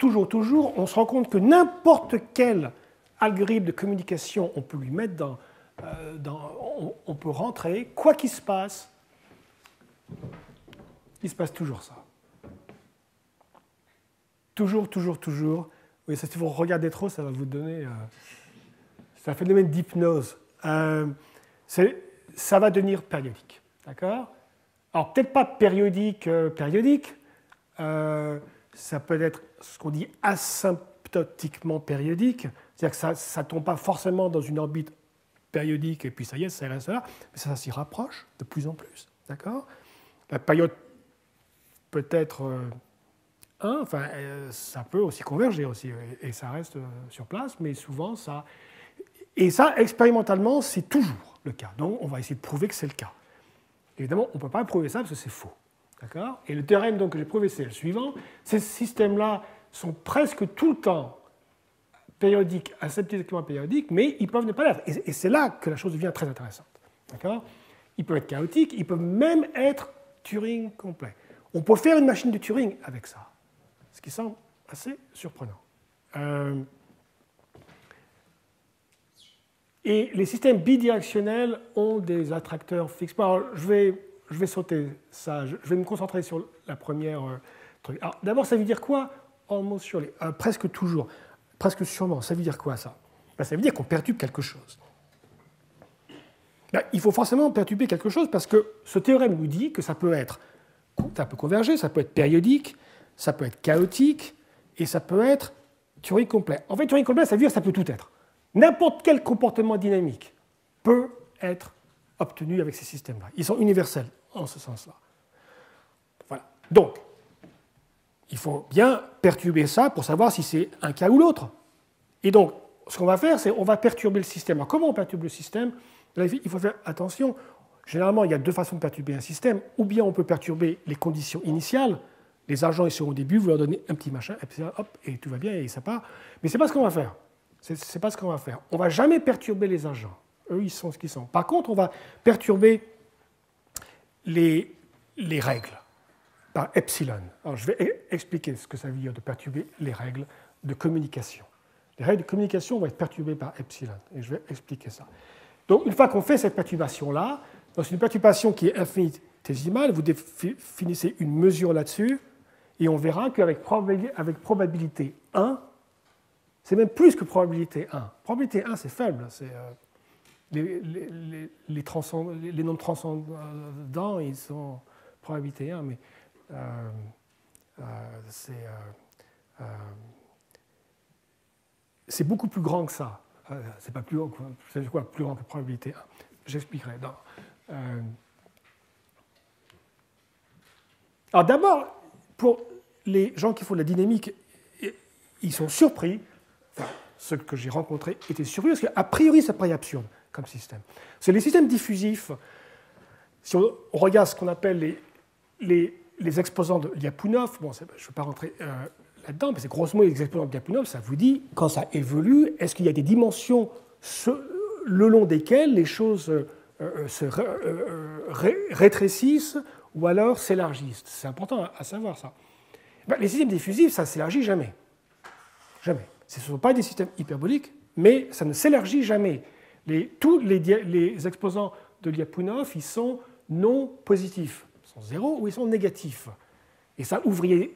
on se rend compte que n'importe quel algorithme de communication on peut lui mettre on peut rentrer, quoi qu'il se passe, il se passe toujours ça. Toujours. Oui, ça, si vous regardez trop, ça va vous donner... c'est un phénomène d'hypnose. Ça va devenir périodique. D'accord? Alors, peut-être pas périodique. Ça peut être ce qu'on dit asymptotiquement périodique. C'est-à-dire que ça ne tombe pas forcément dans une orbite périodique, et puis ça y est, ça reste là. Mais ça s'y rapproche de plus en plus. D'accord? La période peut être... ça peut aussi converger aussi, et ça reste sur place, mais souvent ça... Et ça, expérimentalement, c'est toujours le cas. Donc, on va essayer de prouver que c'est le cas. Évidemment, on ne peut pas prouver ça parce que c'est faux. D'accord? Et le théorème donc, que j'ai prouvé, c'est le suivant. Ces systèmes-là sont presque tout le temps périodiques, asymptotiquement périodiques, mais ils peuvent ne pas l'être. Et c'est là que la chose devient très intéressante. D'accord? Ils peuvent être chaotiques, ils peuvent même être Turing complet. On peut faire une machine de Turing avec ça, ce qui semble assez surprenant. Et les systèmes bidirectionnels ont des attracteurs fixes. Alors, je vais sauter ça, je vais me concentrer sur la première truc. Alors, d'abord, ça veut dire quoi? Almost surely, presque toujours, presque sûrement. Ça veut dire quoi, ça? Ça veut dire qu'on perturbe quelque chose. Il faut forcément perturber quelque chose parce que ce théorème nous dit que ça peut converger, ça peut être périodique, ça peut être chaotique, et ça peut être Turing complet. En fait, Turing complet, ça veut dire que ça peut tout être. N'importe quel comportement dynamique peut être obtenu avec ces systèmes-là. Ils sont universels en ce sens-là. Voilà. Donc, il faut bien perturber ça pour savoir si c'est un cas ou l'autre. Et donc, ce qu'on va faire, c'est on va perturber le système. Alors, comment on perturbe le système? Là, il faut faire attention. Généralement, il y a deux façons de perturber un système. Ou bien on peut perturber les conditions initiales. Les agents, ils sont au début, vous leur donnez un petit machin, et puis hop, et tout va bien, et ça part. Mais ce n'est pas ce qu'on va faire. C'est pas ce qu'on va faire. On ne va jamais perturber les agents. Eux, ils sont ce qu'ils sont. Par contre, on va perturber les règles par epsilon. Alors, je vais expliquer ce que ça veut dire de perturber les règles de communication. Les règles de communication vont être perturbées par epsilon, et je vais expliquer ça. Donc, une fois qu'on fait cette perturbation-là, c'est une perturbation qui est infinitésimale, vous définissez une mesure là-dessus, et on verra qu'avec probabilité 1, c'est même plus que probabilité 1. Probabilité 1, c'est faible. Les nombres transcendants, ils sont probabilité 1, mais c'est beaucoup plus grand que ça. C'est pas plus grand, c'est quoi plus grand que probabilité 1? J'expliquerai. Alors d'abord, pour les gens qui font de la dynamique, ils sont surpris. Enfin, ceux que j'ai rencontrés étaient surpris parce qu'a priori, ça paraît absurde comme système. C'est les systèmes diffusifs. Si on regarde ce qu'on appelle les exposants de Lyapunov, bon, je ne vais pas rentrer là-dedans, mais c'est grosso modo les exposants de Lyapunov, ça vous dit, quand ça évolue, est-ce qu'il y a des dimensions le long desquelles les choses se rétrécissent ou alors s'élargissent? C'est important à savoir ça. Ben, les systèmes diffusifs, ça ne s'élargit jamais. Jamais. Ce ne sont pas des systèmes hyperboliques, mais ça ne s'élargit jamais. Tous les exposants de Lyapunov, ils sont non positifs. Ils sont zéro ou ils sont négatifs. Et ça, ouvrez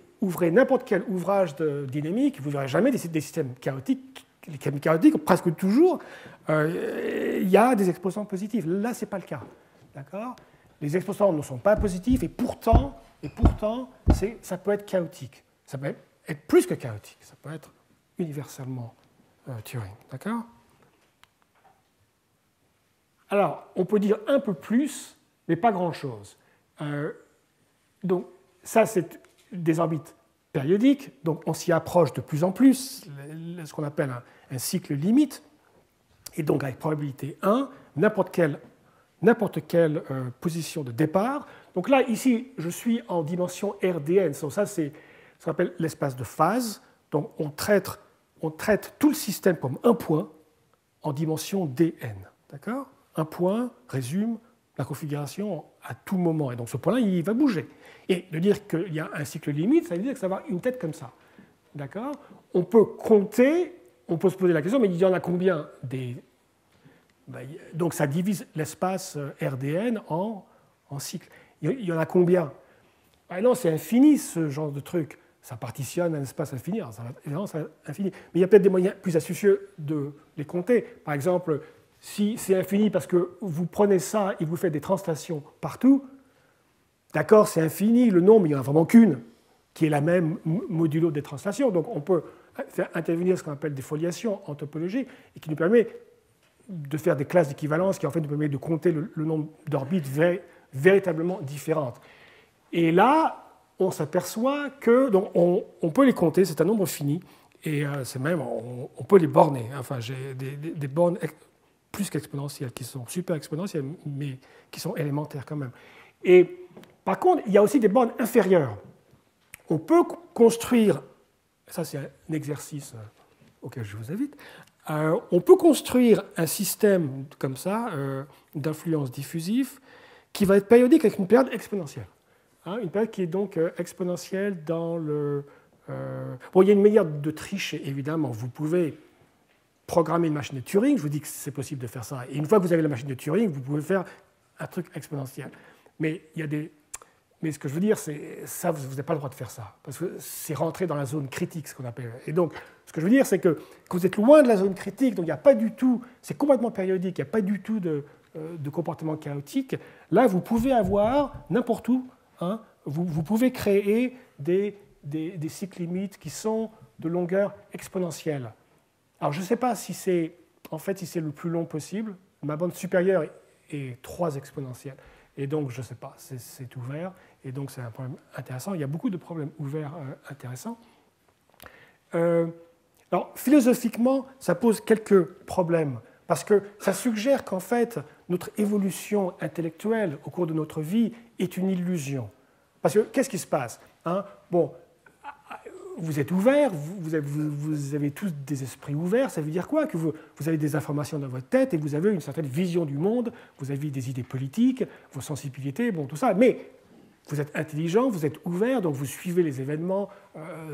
n'importe quel ouvrage de dynamique, vous ne verrez jamais des systèmes chaotiques. Les systèmes chaotiques, presque toujours, il y a des exposants positifs. Là, ce n'est pas le cas. D'accord? Les exposants ne sont pas positifs et pourtant ça peut être chaotique. Ça peut être plus que chaotique. Ça peut être universellement Turing. D'accord? Alors, on peut dire un peu plus, mais pas grand-chose. Donc, ça, c'est des orbites périodiques. Donc, on s'y approche de plus en plus, ce qu'on appelle un cycle limite. Et donc, avec probabilité 1, n'importe quelle position de départ. Donc là, ici, je suis en dimension RDN. Donc ça, c'est ce qu'on appelle l'espace de phase. Donc on traite tout le système comme un point en dimension dn. D'accord? Un point résume la configuration à tout moment. Et donc ce point-là, il va bouger. Et de dire qu'il y a un cycle limite, ça veut dire que ça va avoir une tête comme ça. D'accord? On peut compter, on peut se poser la question, mais il y en a combien des... Donc ça divise l'espace RDN en cycles. Il y en a combien? Non, c'est infini ce genre de truc. Ça partitionne un espace infini. Alors, évidemment, c'est infini. Mais il y a peut-être des moyens plus astucieux de les compter. Par exemple, si c'est infini parce que vous prenez ça et vous faites des translations partout, d'accord, c'est infini le nombre, mais il n'y en a vraiment qu'une qui est la même modulo des translations. Donc on peut faire intervenir ce qu'on appelle des foliations en topologie et qui nous permet de faire des classes d'équivalence qui en fait nous permet de compter le nombre d'orbites véritablement différentes. Et là, on s'aperçoit que donc on peut les compter, c'est un nombre fini, et c'est même on peut les borner. Enfin, j'ai des bornes plus qu'exponentielles, qui sont super exponentielles, mais qui sont élémentaires quand même. Et par contre, il y a aussi des bornes inférieures. On peut construire, ça c'est un exercice auquel je vous invite, on peut construire un système comme ça, d'influence diffusive, qui va être périodique avec une période exponentielle. Une période qui est donc exponentielle dans le... Bon, il y a une manière de tricher, évidemment. Vous pouvez programmer une machine de Turing, je vous dis que c'est possible de faire ça. Et une fois que vous avez la machine de Turing, vous pouvez faire un truc exponentiel. Mais il y a des... Mais ce que je veux dire, c'est ça, vous n'avez pas le droit de faire ça, parce que c'est rentrer dans la zone critique, ce qu'on appelle. Et donc, ce que je veux dire, c'est que quand vous êtes loin de la zone critique, donc il n'y a pas du tout, c'est complètement périodique, il n'y a pas du tout de comportement chaotique, là, vous pouvez avoir n'importe où, vous pouvez créer des cycles limites qui sont de longueur exponentielle. Alors, je ne sais pas si c'est en fait, si c'est le plus long possible, ma bande supérieure est 3 exponentielle. Et donc, je ne sais pas, c'est ouvert. Et donc, c'est un problème intéressant. Il y a beaucoup de problèmes ouverts intéressants. Alors, philosophiquement, ça pose quelques problèmes. Parce que ça suggère qu'en fait, notre évolution intellectuelle au cours de notre vie est une illusion. Parce que qu'est-ce qui se passe, hein? Bon, vous êtes ouverts, vous avez tous des esprits ouverts, ça veut dire quoi? Que vous avez des informations dans votre tête et vous avez une certaine vision du monde, vous avez des idées politiques, vos sensibilités, bon, tout ça. Mais vous êtes intelligent, vous êtes ouvert, donc vous suivez les événements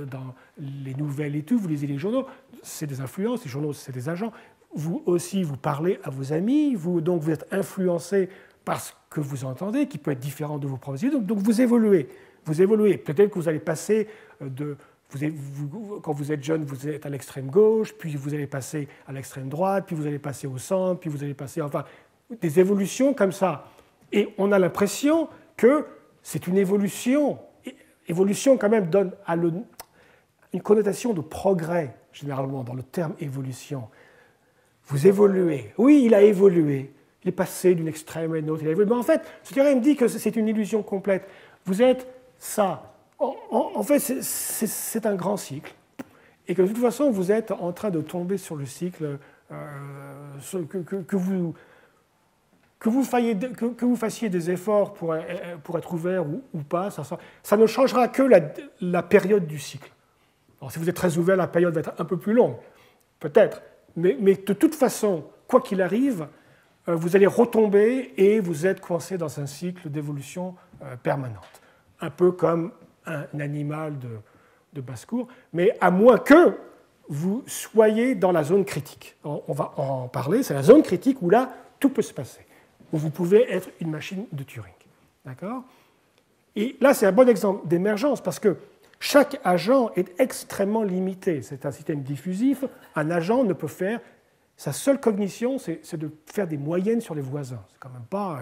dans les nouvelles et tout, vous lisez les journaux, c'est des influences, les journaux, c'est des agents. Vous aussi, vous parlez à vos amis, donc vous êtes influencé par ce que vous entendez, qui peut être différent de vos propres idées, donc vous évoluez. Vous évoluez. Peut-être que vous allez passer de... quand vous êtes jeune, vous êtes à l'extrême gauche, puis vous allez passer à l'extrême droite, puis vous allez passer au centre, puis vous allez passer... Enfin, des évolutions comme ça. Et on a l'impression que c'est une évolution. Évolution, quand même, donne une connotation de progrès, généralement, dans le terme évolution. Vous évoluez. Oui, il a évolué. Il est passé d'une extrême à une autre. Il a évolué. Mais en fait, ce théorème dit que c'est une illusion complète. Vous êtes ça. En fait, c'est un grand cycle. Et que de toute façon, vous êtes en train de tomber sur le cycle que vous fassiez des efforts pour être ouvert ou pas. Ça ne changera que la période du cycle. Alors, si vous êtes très ouvert, la période va être un peu plus longue, peut-être. Mais de toute façon, quoi qu'il arrive, vous allez retomber et vous êtes coincé dans un cycle d'évolution permanente. Un peu comme un animal de basse-cour, mais à moins que vous soyez dans la zone critique. On va en parler, c'est la zone critique où là, tout peut se passer, où vous pouvez être une machine de Turing. D'accord ? Et là, c'est un bon exemple d'émergence, parce que chaque agent est extrêmement limité. C'est un système diffusif. Un agent ne peut faire... Sa seule cognition, c'est de faire des moyennes sur les voisins. C'est quand même pas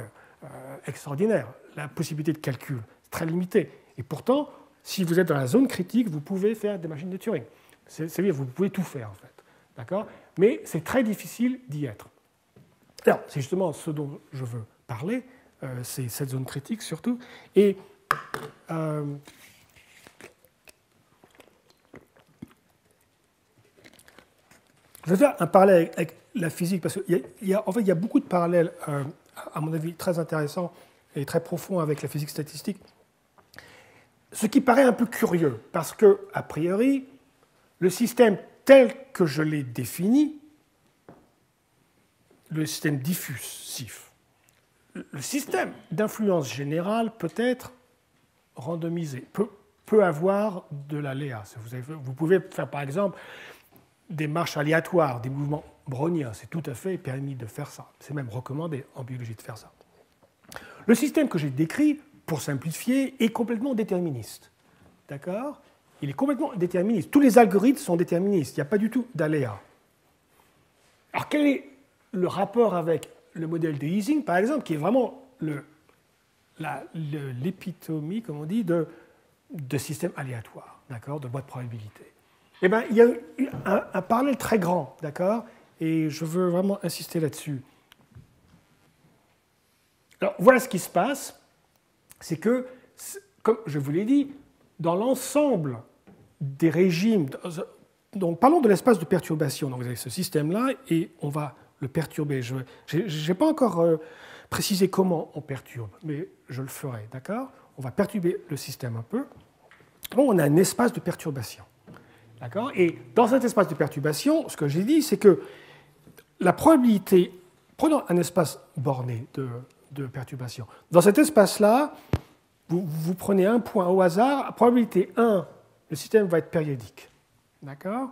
extraordinaire. La possibilité de calcul, c'est très limité. Et pourtant, si vous êtes dans la zone critique, vous pouvez faire des machines de Turing. C'est-à-dire vous pouvez tout faire, en fait. D'accord ? Mais c'est très difficile d'y être. Alors, c'est justement ce dont je veux parler, c'est cette zone critique surtout. Et... je vais faire un parallèle avec la physique, parce qu'il y a beaucoup de parallèles, à mon avis, très intéressants et très profonds avec la physique statistique. Ce qui paraît un peu curieux, parce que, a priori, le système tel que je l'ai défini, le système diffusif, le système d'influence générale peut être randomisé, peut avoir de l'aléa. Vous pouvez faire, par exemple, des marches aléatoires, des mouvements browniens. C'est tout à fait permis de faire ça. C'est même recommandé en biologie de faire ça. Le système que j'ai décrit, pour simplifier, est complètement déterministe. D'accord ? Il est complètement déterministe. Tous les algorithmes sont déterministes. Il n'y a pas du tout d'aléa. Alors, quel est le rapport avec le modèle de Ising, par exemple, qui est vraiment l'épitomie, comme on dit, de systèmes aléatoires, d'accord, de boîte de probabilité. Eh bien, il y a un parallèle très grand, d'accord, et je veux vraiment insister là-dessus. Alors, voilà ce qui se passe, c'est que, comme je vous l'ai dit, dans l'ensemble des régimes, donc parlons de l'espace de perturbation, donc vous avez ce système-là, et on va le perturber. Je n'ai pas encore précisé comment on perturbe, mais je le ferai, d'accord ? On va perturber le système un peu. Donc, on a un espace de perturbation. D'accord ? Et dans cet espace de perturbation, ce que j'ai dit, c'est que la probabilité, prenons un espace borné de perturbation. Dans cet espace-là, vous prenez un point au hasard, à probabilité 1, le système va être périodique. D'accord ?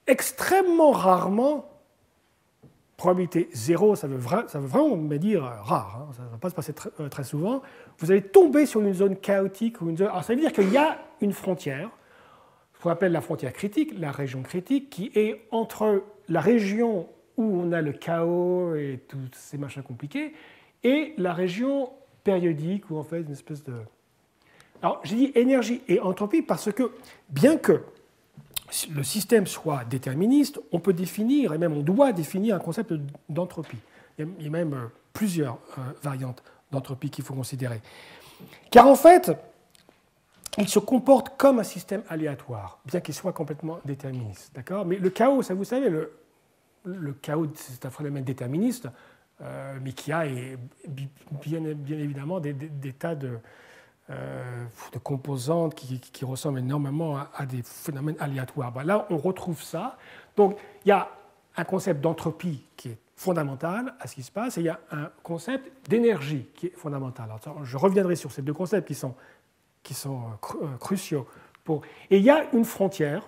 Extrêmement rarement, probabilité 0, ça veut vraiment me dire rare, hein, ça ne va pas se passer très souvent, vous allez tomber sur une zone chaotique. Alors ça veut dire qu'il y a une frontière, ce qu'on appelle la frontière critique, la région critique, qui est entre la région où on a le chaos et tous ces machins compliqués, et la région périodique, où en fait une espèce de... Alors j'ai dit énergie et entropie parce que, bien que le système soit déterministe, on peut définir, et même on doit définir un concept d'entropie. Il y a même plusieurs variantes d'entropie qu'il faut considérer. Car en fait, il se comporte comme un système aléatoire, bien qu'il soit complètement déterministe. D'accord ? Mais le chaos, ça vous savez, le chaos, c'est un phénomène déterministe, mais qui a bien évidemment des tas de composantes qui ressemblent énormément à des phénomènes aléatoires. Ben là, on retrouve ça. Donc, il y a un concept d'entropie qui est fondamental à ce qui se passe, et il y a un concept d'énergie qui est fondamental. Alors, je reviendrai sur ces deux concepts qui sont cruciaux. Et il y a une frontière.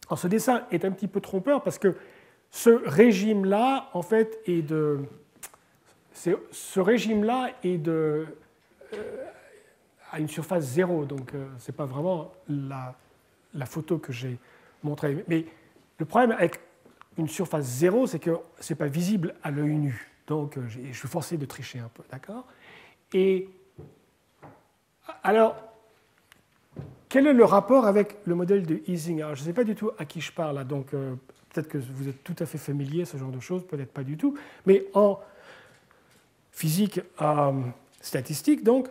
Alors, ce dessin est un petit peu trompeur parce que ce régime-là, en fait, à une surface zéro, donc ce n'est pas vraiment la photo que j'ai montrée. Mais le problème avec une surface zéro, c'est que ce n'est pas visible à l'œil nu. Donc je suis forcé de tricher un peu, d'accord ? Et alors, quel est le rapport avec le modèle de Ising ? Alors, je ne sais pas du tout à qui je parle, là, donc peut-être que vous êtes tout à fait familier, ce genre de choses, peut-être pas du tout. Mais en physique statistique, donc,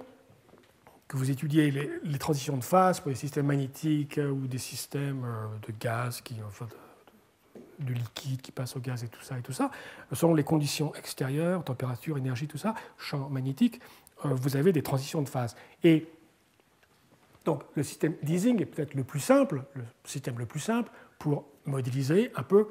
que vous étudiez les transitions de phase pour les systèmes magnétiques ou des systèmes de gaz, de liquide qui passe au gaz et tout ça, selon les conditions extérieures, température, énergie, tout ça, champ magnétique, vous avez des transitions de phase. Et donc, le système d'Ising est peut-être le système le plus simple pour modéliser un peu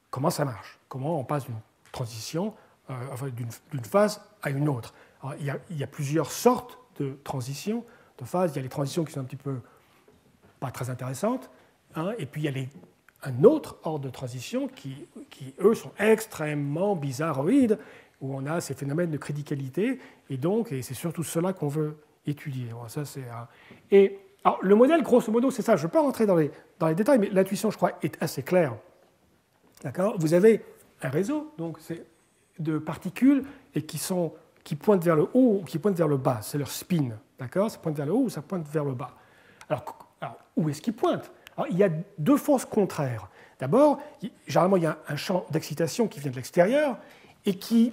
comment ça marche, comment on passe d'une transition, d'une phase à une autre. Alors, il y a plusieurs sortes de transitions, de phases. Il y a les transitions qui sont un petit peu pas très intéressantes, hein, et puis il y a un autre ordre de transition qui, eux, sont extrêmement bizarroïdes, où on a ces phénomènes de criticalité, et c'est surtout cela qu'on veut étudier. Alors, ça, alors, le modèle, grosso modo, c'est ça. Je ne vais pas rentrer dans les détails, mais l'intuition, je crois, est assez claire. D'accord ? Vous avez un réseau donc de particules et qui pointent vers le haut ou qui pointent vers le bas. C'est leur spin. D'accord ? Ça pointe vers le haut ou ça pointe vers le bas. Alors où est-ce qu'ils pointent ? Alors, il y a deux forces contraires. D'abord, généralement, il y a un champ d'excitation qui vient de l'extérieur et qui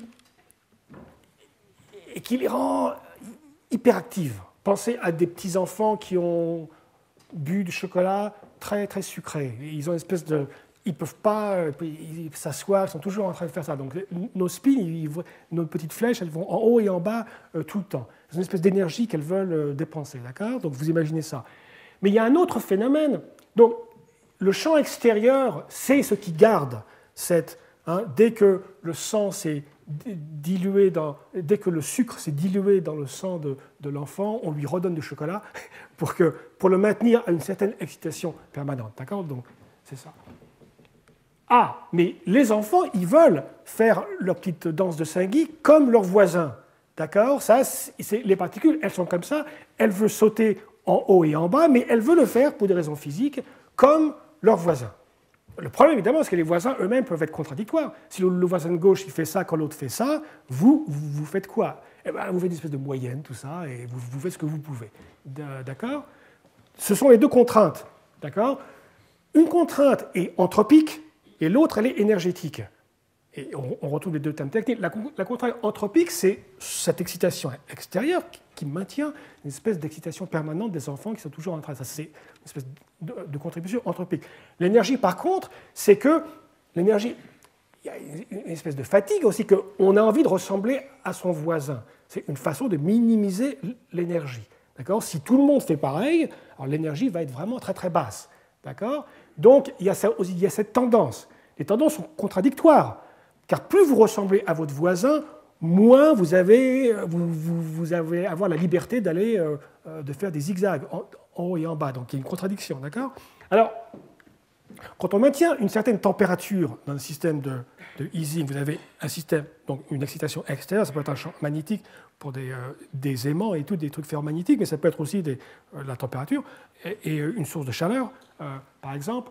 les rend hyperactives. Pensez à des petits-enfants qui ont bu du chocolat très, très sucré. Ils ont une espèce de... Ils ne peuvent pas s'asseoir, ils sont toujours en train de faire ça. Donc nos spins, nos petites flèches, elles vont en haut et en bas tout le temps. C'est une espèce d'énergie qu'elles veulent dépenser, d'accord ? Donc vous imaginez ça. Mais il y a un autre phénomène. Donc le champ extérieur, c'est ce qui garde cette... dès que le sang s'est dilué dès que le sucre s'est dilué dans le sang de l'enfant, on lui redonne du chocolat pour le maintenir à une certaine excitation permanente, d'accord ? Donc c'est ça. Ah, mais les enfants, ils veulent faire leur petite danse de Saint-Guy comme leurs voisins. D'accord ? Ça, les particules, elles sont comme ça. Elles veulent sauter en haut et en bas, mais elles veulent le faire, pour des raisons physiques, comme leurs voisins. Le problème, évidemment, c'est que les voisins eux-mêmes peuvent être contradictoires. Si le voisin de gauche il fait ça quand l'autre fait ça, vous faites quoi ? Eh bien, vous faites une espèce de moyenne, tout ça, et vous faites ce que vous pouvez. D'accord ? Ce sont les deux contraintes. D'accord ? Une contrainte est anthropique, et l'autre, elle est énergétique. Et on retrouve les deux termes techniques. La contrainte anthropique, c'est cette excitation extérieure qui maintient une espèce d'excitation permanente des enfants qui sont toujours en train. Ça, c'est une espèce de contribution anthropique. L'énergie, par contre, c'est que l'énergie, il y a une espèce de fatigue aussi, qu'on a envie de ressembler à son voisin. C'est une façon de minimiser l'énergie. D'accord ? Si tout le monde fait pareil, alors l'énergie va être vraiment très très basse. D'accord ? Donc, il y a cette tendance. Les tendances sont contradictoires, car plus vous ressemblez à votre voisin, moins vous allez avoir la liberté de faire des zigzags en haut et en bas. Donc, il y a une contradiction, d'accord ? Alors, quand on maintient une certaine température dans le système de Ising, vous avez un système, donc une excitation extérieure, ça peut être un champ magnétique pour des aimants et tout, des trucs ferromagnétiques, mais ça peut être aussi la température et une source de chaleur, par exemple.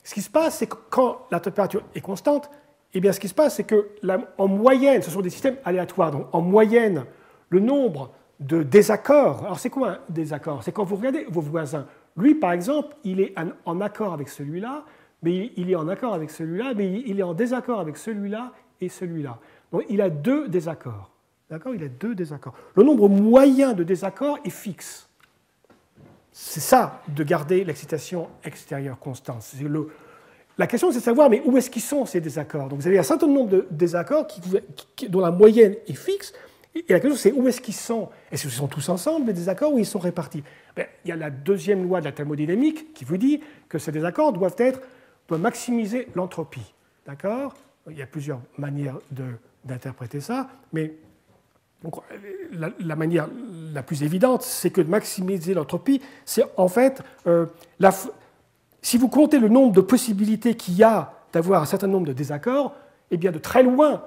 Ce qui se passe, c'est que quand la température est constante, eh bien, ce qui se passe, c'est qu'en moyenne, ce sont des systèmes aléatoires, donc en moyenne, le nombre de désaccords. Alors, c'est quoi un désaccord ? C'est quand vous regardez vos voisins, lui, par exemple, il est en accord avec celui-là, mais il est en accord avec celui-là, mais il est en désaccord avec celui-là et celui-là. Donc il a deux désaccords. D'accord? Il a deux désaccords. Le nombre moyen de désaccords est fixe. C'est ça, de garder l'excitation extérieure constante. La question, c'est de savoir, mais où est-ce qu'ils sont, ces désaccords? Donc vous avez un certain nombre de désaccords dont la moyenne est fixe, et la question, c'est où est-ce qu'ils sont? Est-ce qu'ils sont tous ensemble, les désaccords, ou ils sont répartis? Il y a la deuxième loi de la thermodynamique qui vous dit que ces désaccords doivent maximiser l'entropie. D'accord? Il y a plusieurs manières d'interpréter ça, mais donc, la manière la plus évidente, c'est que de maximiser l'entropie, c'est en fait, si vous comptez le nombre de possibilités qu'il y a d'avoir un certain nombre de désaccords, eh bien de très loin,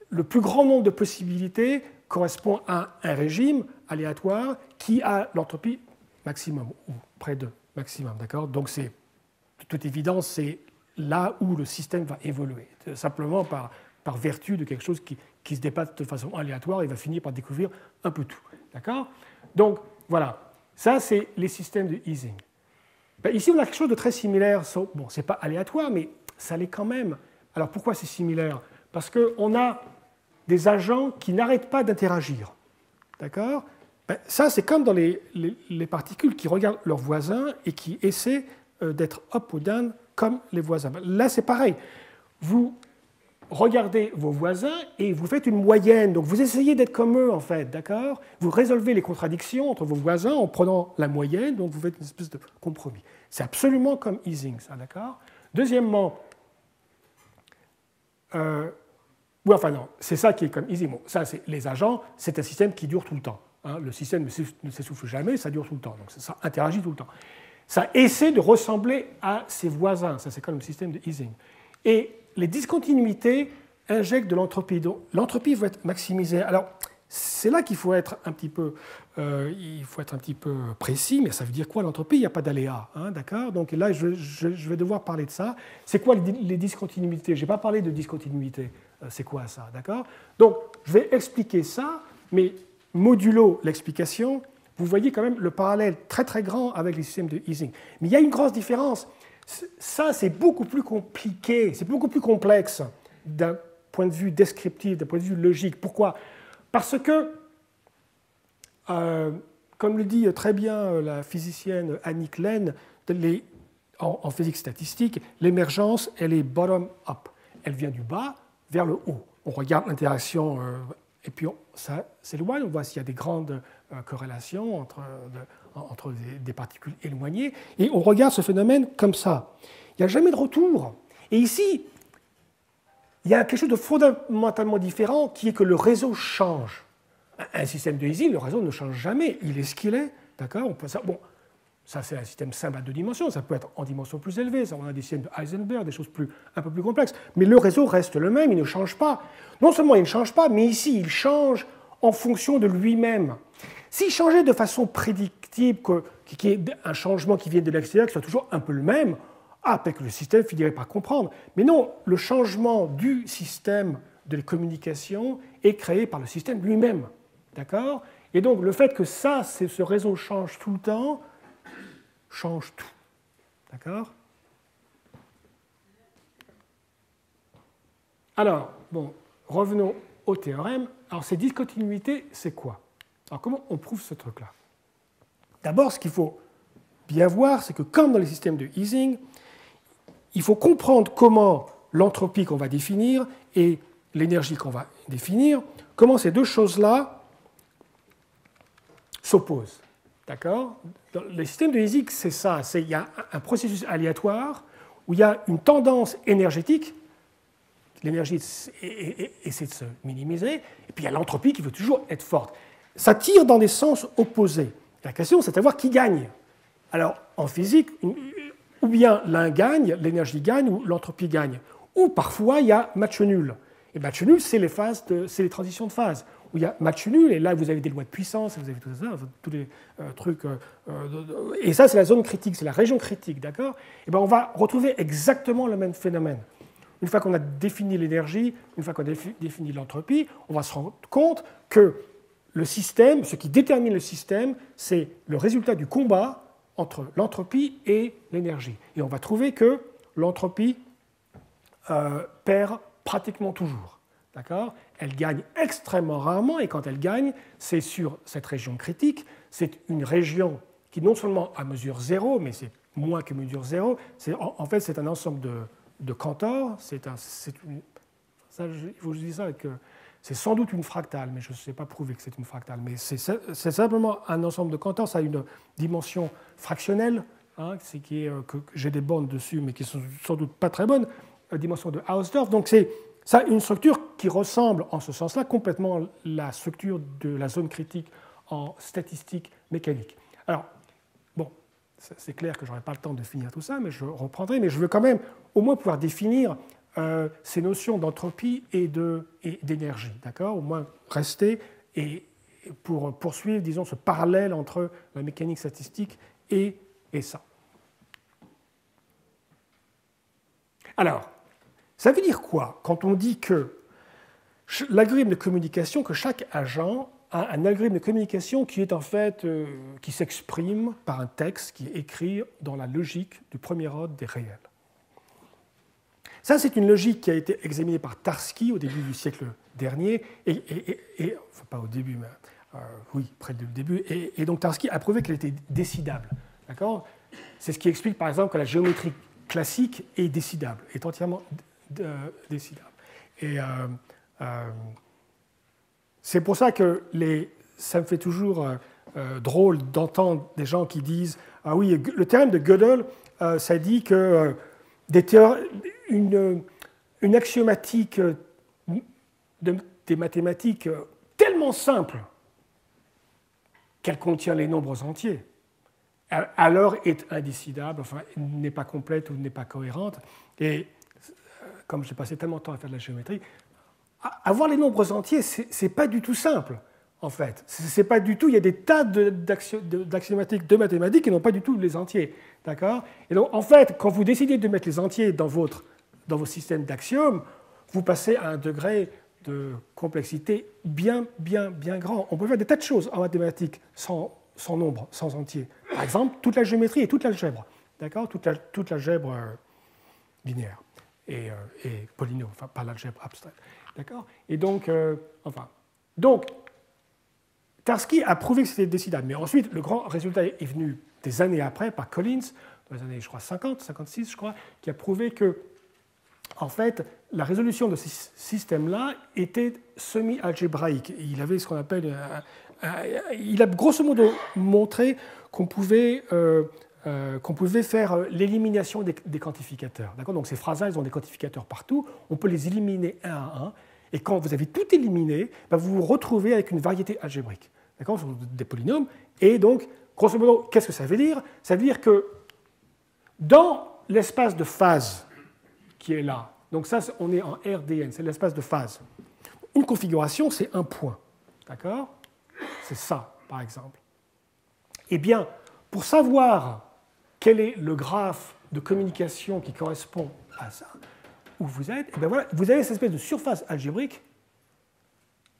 le plus grand nombre de possibilités correspond à un régime aléatoire qui a l'entropie maximum, ou près de maximum. D'accord? Donc c'est, de toute évidence, c'est là où le système va évoluer, simplement par vertu de quelque chose qui se dépasse de façon aléatoire et va finir par découvrir un peu tout. D'accord? Donc, voilà. Ça, c'est les systèmes de Ising. Ici, on a quelque chose de très similaire. Bon, ce n'est pas aléatoire, mais ça l'est quand même. Alors, pourquoi c'est similaire? Parce qu'on a des agents qui n'arrêtent pas d'interagir. D'accord? Ça, c'est comme dans les particules qui regardent leurs voisins et qui essaient d'être up ou down comme les voisins. Là, c'est pareil. Vous regardez vos voisins et vous faites une moyenne. Donc vous essayez d'être comme eux, en fait, d'accord? Vous résolvez les contradictions entre vos voisins en prenant la moyenne, donc vous faites une espèce de compromis. C'est absolument comme Ising, ça, d'accord? Deuxièmement, oui, enfin non, c'est ça qui est comme Ising. Bon, ça, c'est les agents, c'est un système qui dure tout le temps. Hein? Le système ne s'essouffle jamais, ça dure tout le temps. Donc ça interagit tout le temps. Ça essaie de ressembler à ses voisins. Ça, c'est comme le système de Ising. Et les discontinuités injectent de l'entropie. Donc l'entropie va être maximisée. Alors, c'est là qu'il faut être un petit peu, précis, mais ça veut dire quoi l'entropie? Il n'y a pas d'aléa, hein, d'accord? Donc là, je vais devoir parler de ça. C'est quoi les discontinuités? Je n'ai pas parlé de discontinuité. C'est quoi ça, d'accord? Donc, je vais expliquer ça, mais modulo l'explication, vous voyez quand même le parallèle très très grand avec les systèmes de Ising. Mais il y a une grosse différence. Ça, c'est beaucoup plus compliqué, c'est beaucoup plus complexe d'un point de vue descriptif, d'un point de vue logique. Pourquoi? Parce que, comme le dit très bien la physicienne Annick Lehn, en physique statistique, l'émergence, elle est bottom-up. Elle vient du bas vers le haut. On regarde l'interaction, et puis ça s'éloigne, on voit s'il y a des grandes corrélations entre des particules éloignées, et on regarde ce phénomène comme ça. Il n'y a jamais de retour. Et ici, il y a quelque chose de fondamentalement différent, qui est que le réseau change. Un système de Ising, le réseau ne change jamais, il est ce qu'il est. D'accord? Bon, ça c'est un système simple à deux dimensions, ça peut être en dimension plus élevée, ça, on a des systèmes de Heisenberg, des choses un peu plus complexes. Mais le réseau reste le même, il ne change pas. Non seulement il ne change pas, mais ici il change en fonction de lui-même. S'il changeait de façon prédictible, qu'il y ait un changement qui vienne de l'extérieur, qui soit toujours un peu le même, peut-être que le système finirait par comprendre. Mais non, le changement du système de communication est créé par le système lui-même. D'accord? Et donc le fait que ce réseau change tout le temps, change tout. D'accord? Alors, bon, revenons au théorème. Alors, ces discontinuités, c'est quoi? Alors, comment on prouve ce truc-là? D'abord, ce qu'il faut bien voir, c'est que comme dans les systèmes de Ising, il faut comprendre comment l'entropie qu'on va définir et l'énergie qu'on va définir, comment ces deux choses-là s'opposent. D'accord? Dans les systèmes de Ising, c'est ça. Il y a un processus aléatoire où il y a une tendance énergétique, l'énergie essaie de se minimiser, et puis il y a l'entropie qui veut toujours être forte. Ça tire dans des sens opposés. La question, c'est de savoir qui gagne. Alors, en physique, ou bien l'un gagne, l'énergie gagne, ou l'entropie gagne. Ou parfois, il y a match nul. Et match nul, c'est les transitions de phase. Où il y a match nul, et là, vous avez des lois de puissance, vous avez tout ça, tous les trucs. Et ça, c'est la zone critique, c'est la région critique, d'accord? Et bien, on va retrouver exactement le même phénomène. Une fois qu'on a défini l'énergie, une fois qu'on a défini l'entropie, on va se rendre compte que le système, ce qui détermine le système, c'est le résultat du combat entre l'entropie et l'énergie. Et on va trouver que l'entropie perd pratiquement toujours. D'accord ? Elle gagne extrêmement rarement, et quand elle gagne, c'est sur cette région critique. C'est une région qui non seulement a mesure zéro, mais c'est moins que mesure zéro. En fait, c'est un ensemble de Cantor. Il faut que je dise ça avec... C'est sans doute une fractale, mais je ne sais pas prouver que c'est une fractale. Mais c'est simplement un ensemble de Cantor. Ça a une dimension fractionnelle, hein, que j'ai des bornes dessus, mais qui ne sont sans doute pas très bonnes, dimension de Hausdorff. Donc c'est ça une structure qui ressemble en ce sens-là complètement à la structure de la zone critique en statistique mécanique. Alors, bon, c'est clair que je n'aurai pas le temps de finir tout ça, mais je reprendrai. Mais je veux quand même au moins pouvoir définir ces notions d'entropie et d'énergie, d'accord ? Au moins rester et pour poursuivre, disons, ce parallèle entre la mécanique statistique et ça. Alors, ça veut dire quoi quand on dit que l'algorithme de communication, que chaque agent a un algorithme de communication qui est en fait, qui s'exprime par un texte qui est écrit dans la logique du premier ordre des réels. Ça, c'est une logique qui a été examinée par Tarski au début du siècle dernier, enfin pas au début, mais oui, près du début, et donc Tarski a prouvé qu'elle était décidable. D'accord ? C'est ce qui explique par exemple que la géométrie classique est décidable, est entièrement décidable. Et c'est pour ça que ça me fait toujours drôle d'entendre des gens qui disent « Ah oui, le théorème de Gödel, ça dit que une axiomatique des mathématiques tellement simple qu'elle contient les nombres entiers, alors est indécidable, enfin n'est pas complète ou n'est pas cohérente. » Et comme j'ai passé tellement de temps à faire de la géométrie, avoir les nombres entiers, c'est pas du tout simple, en fait. C'est pas du tout. Il y a des tas d'axiomatiques de mathématiques qui n'ont pas du tout les entiers, d'accord ? Et donc, en fait, quand vous décidez de mettre les entiers dans vos systèmes d'axiomes, vous passez à un degré de complexité bien grand. On peut faire des tas de choses en mathématiques sans nombre, sans entier. Par exemple, toute la géométrie et toute l'algèbre, d'accord ? Toute l'algèbre linéaire et polynomiale, enfin pas l'algèbre abstraite, d'accord ? Et donc, donc, Tarski a prouvé que c'était décidable, mais ensuite, le grand résultat est venu des années après par Collins, dans les années, je crois, 50, 56, je crois, qui a prouvé que, en fait, la résolution de ces systèmes-là était semi-algébraïque. Il avait ce qu'on appelle... il a grosso modo montré qu'on pouvait faire l'élimination des quantificateurs. Donc ces phrases-là, elles ont des quantificateurs partout. On peut les éliminer un à un. Et quand vous avez tout éliminé, vous vous retrouvez avec une variété algébrique. D'accord ? Ce sont des polynômes. Et donc, grosso modo, qu'est-ce que ça veut dire ? Ça veut dire que dans l'espace de phase qui est là, donc ça, on est en RDN, c'est l'espace de phase. Une configuration, c'est un point. D'accord ? C'est ça, par exemple. Eh bien, pour savoir quel est le graphe de communication qui correspond à ça, où vous êtes, eh bien voilà, vous avez cette espèce de surface algébrique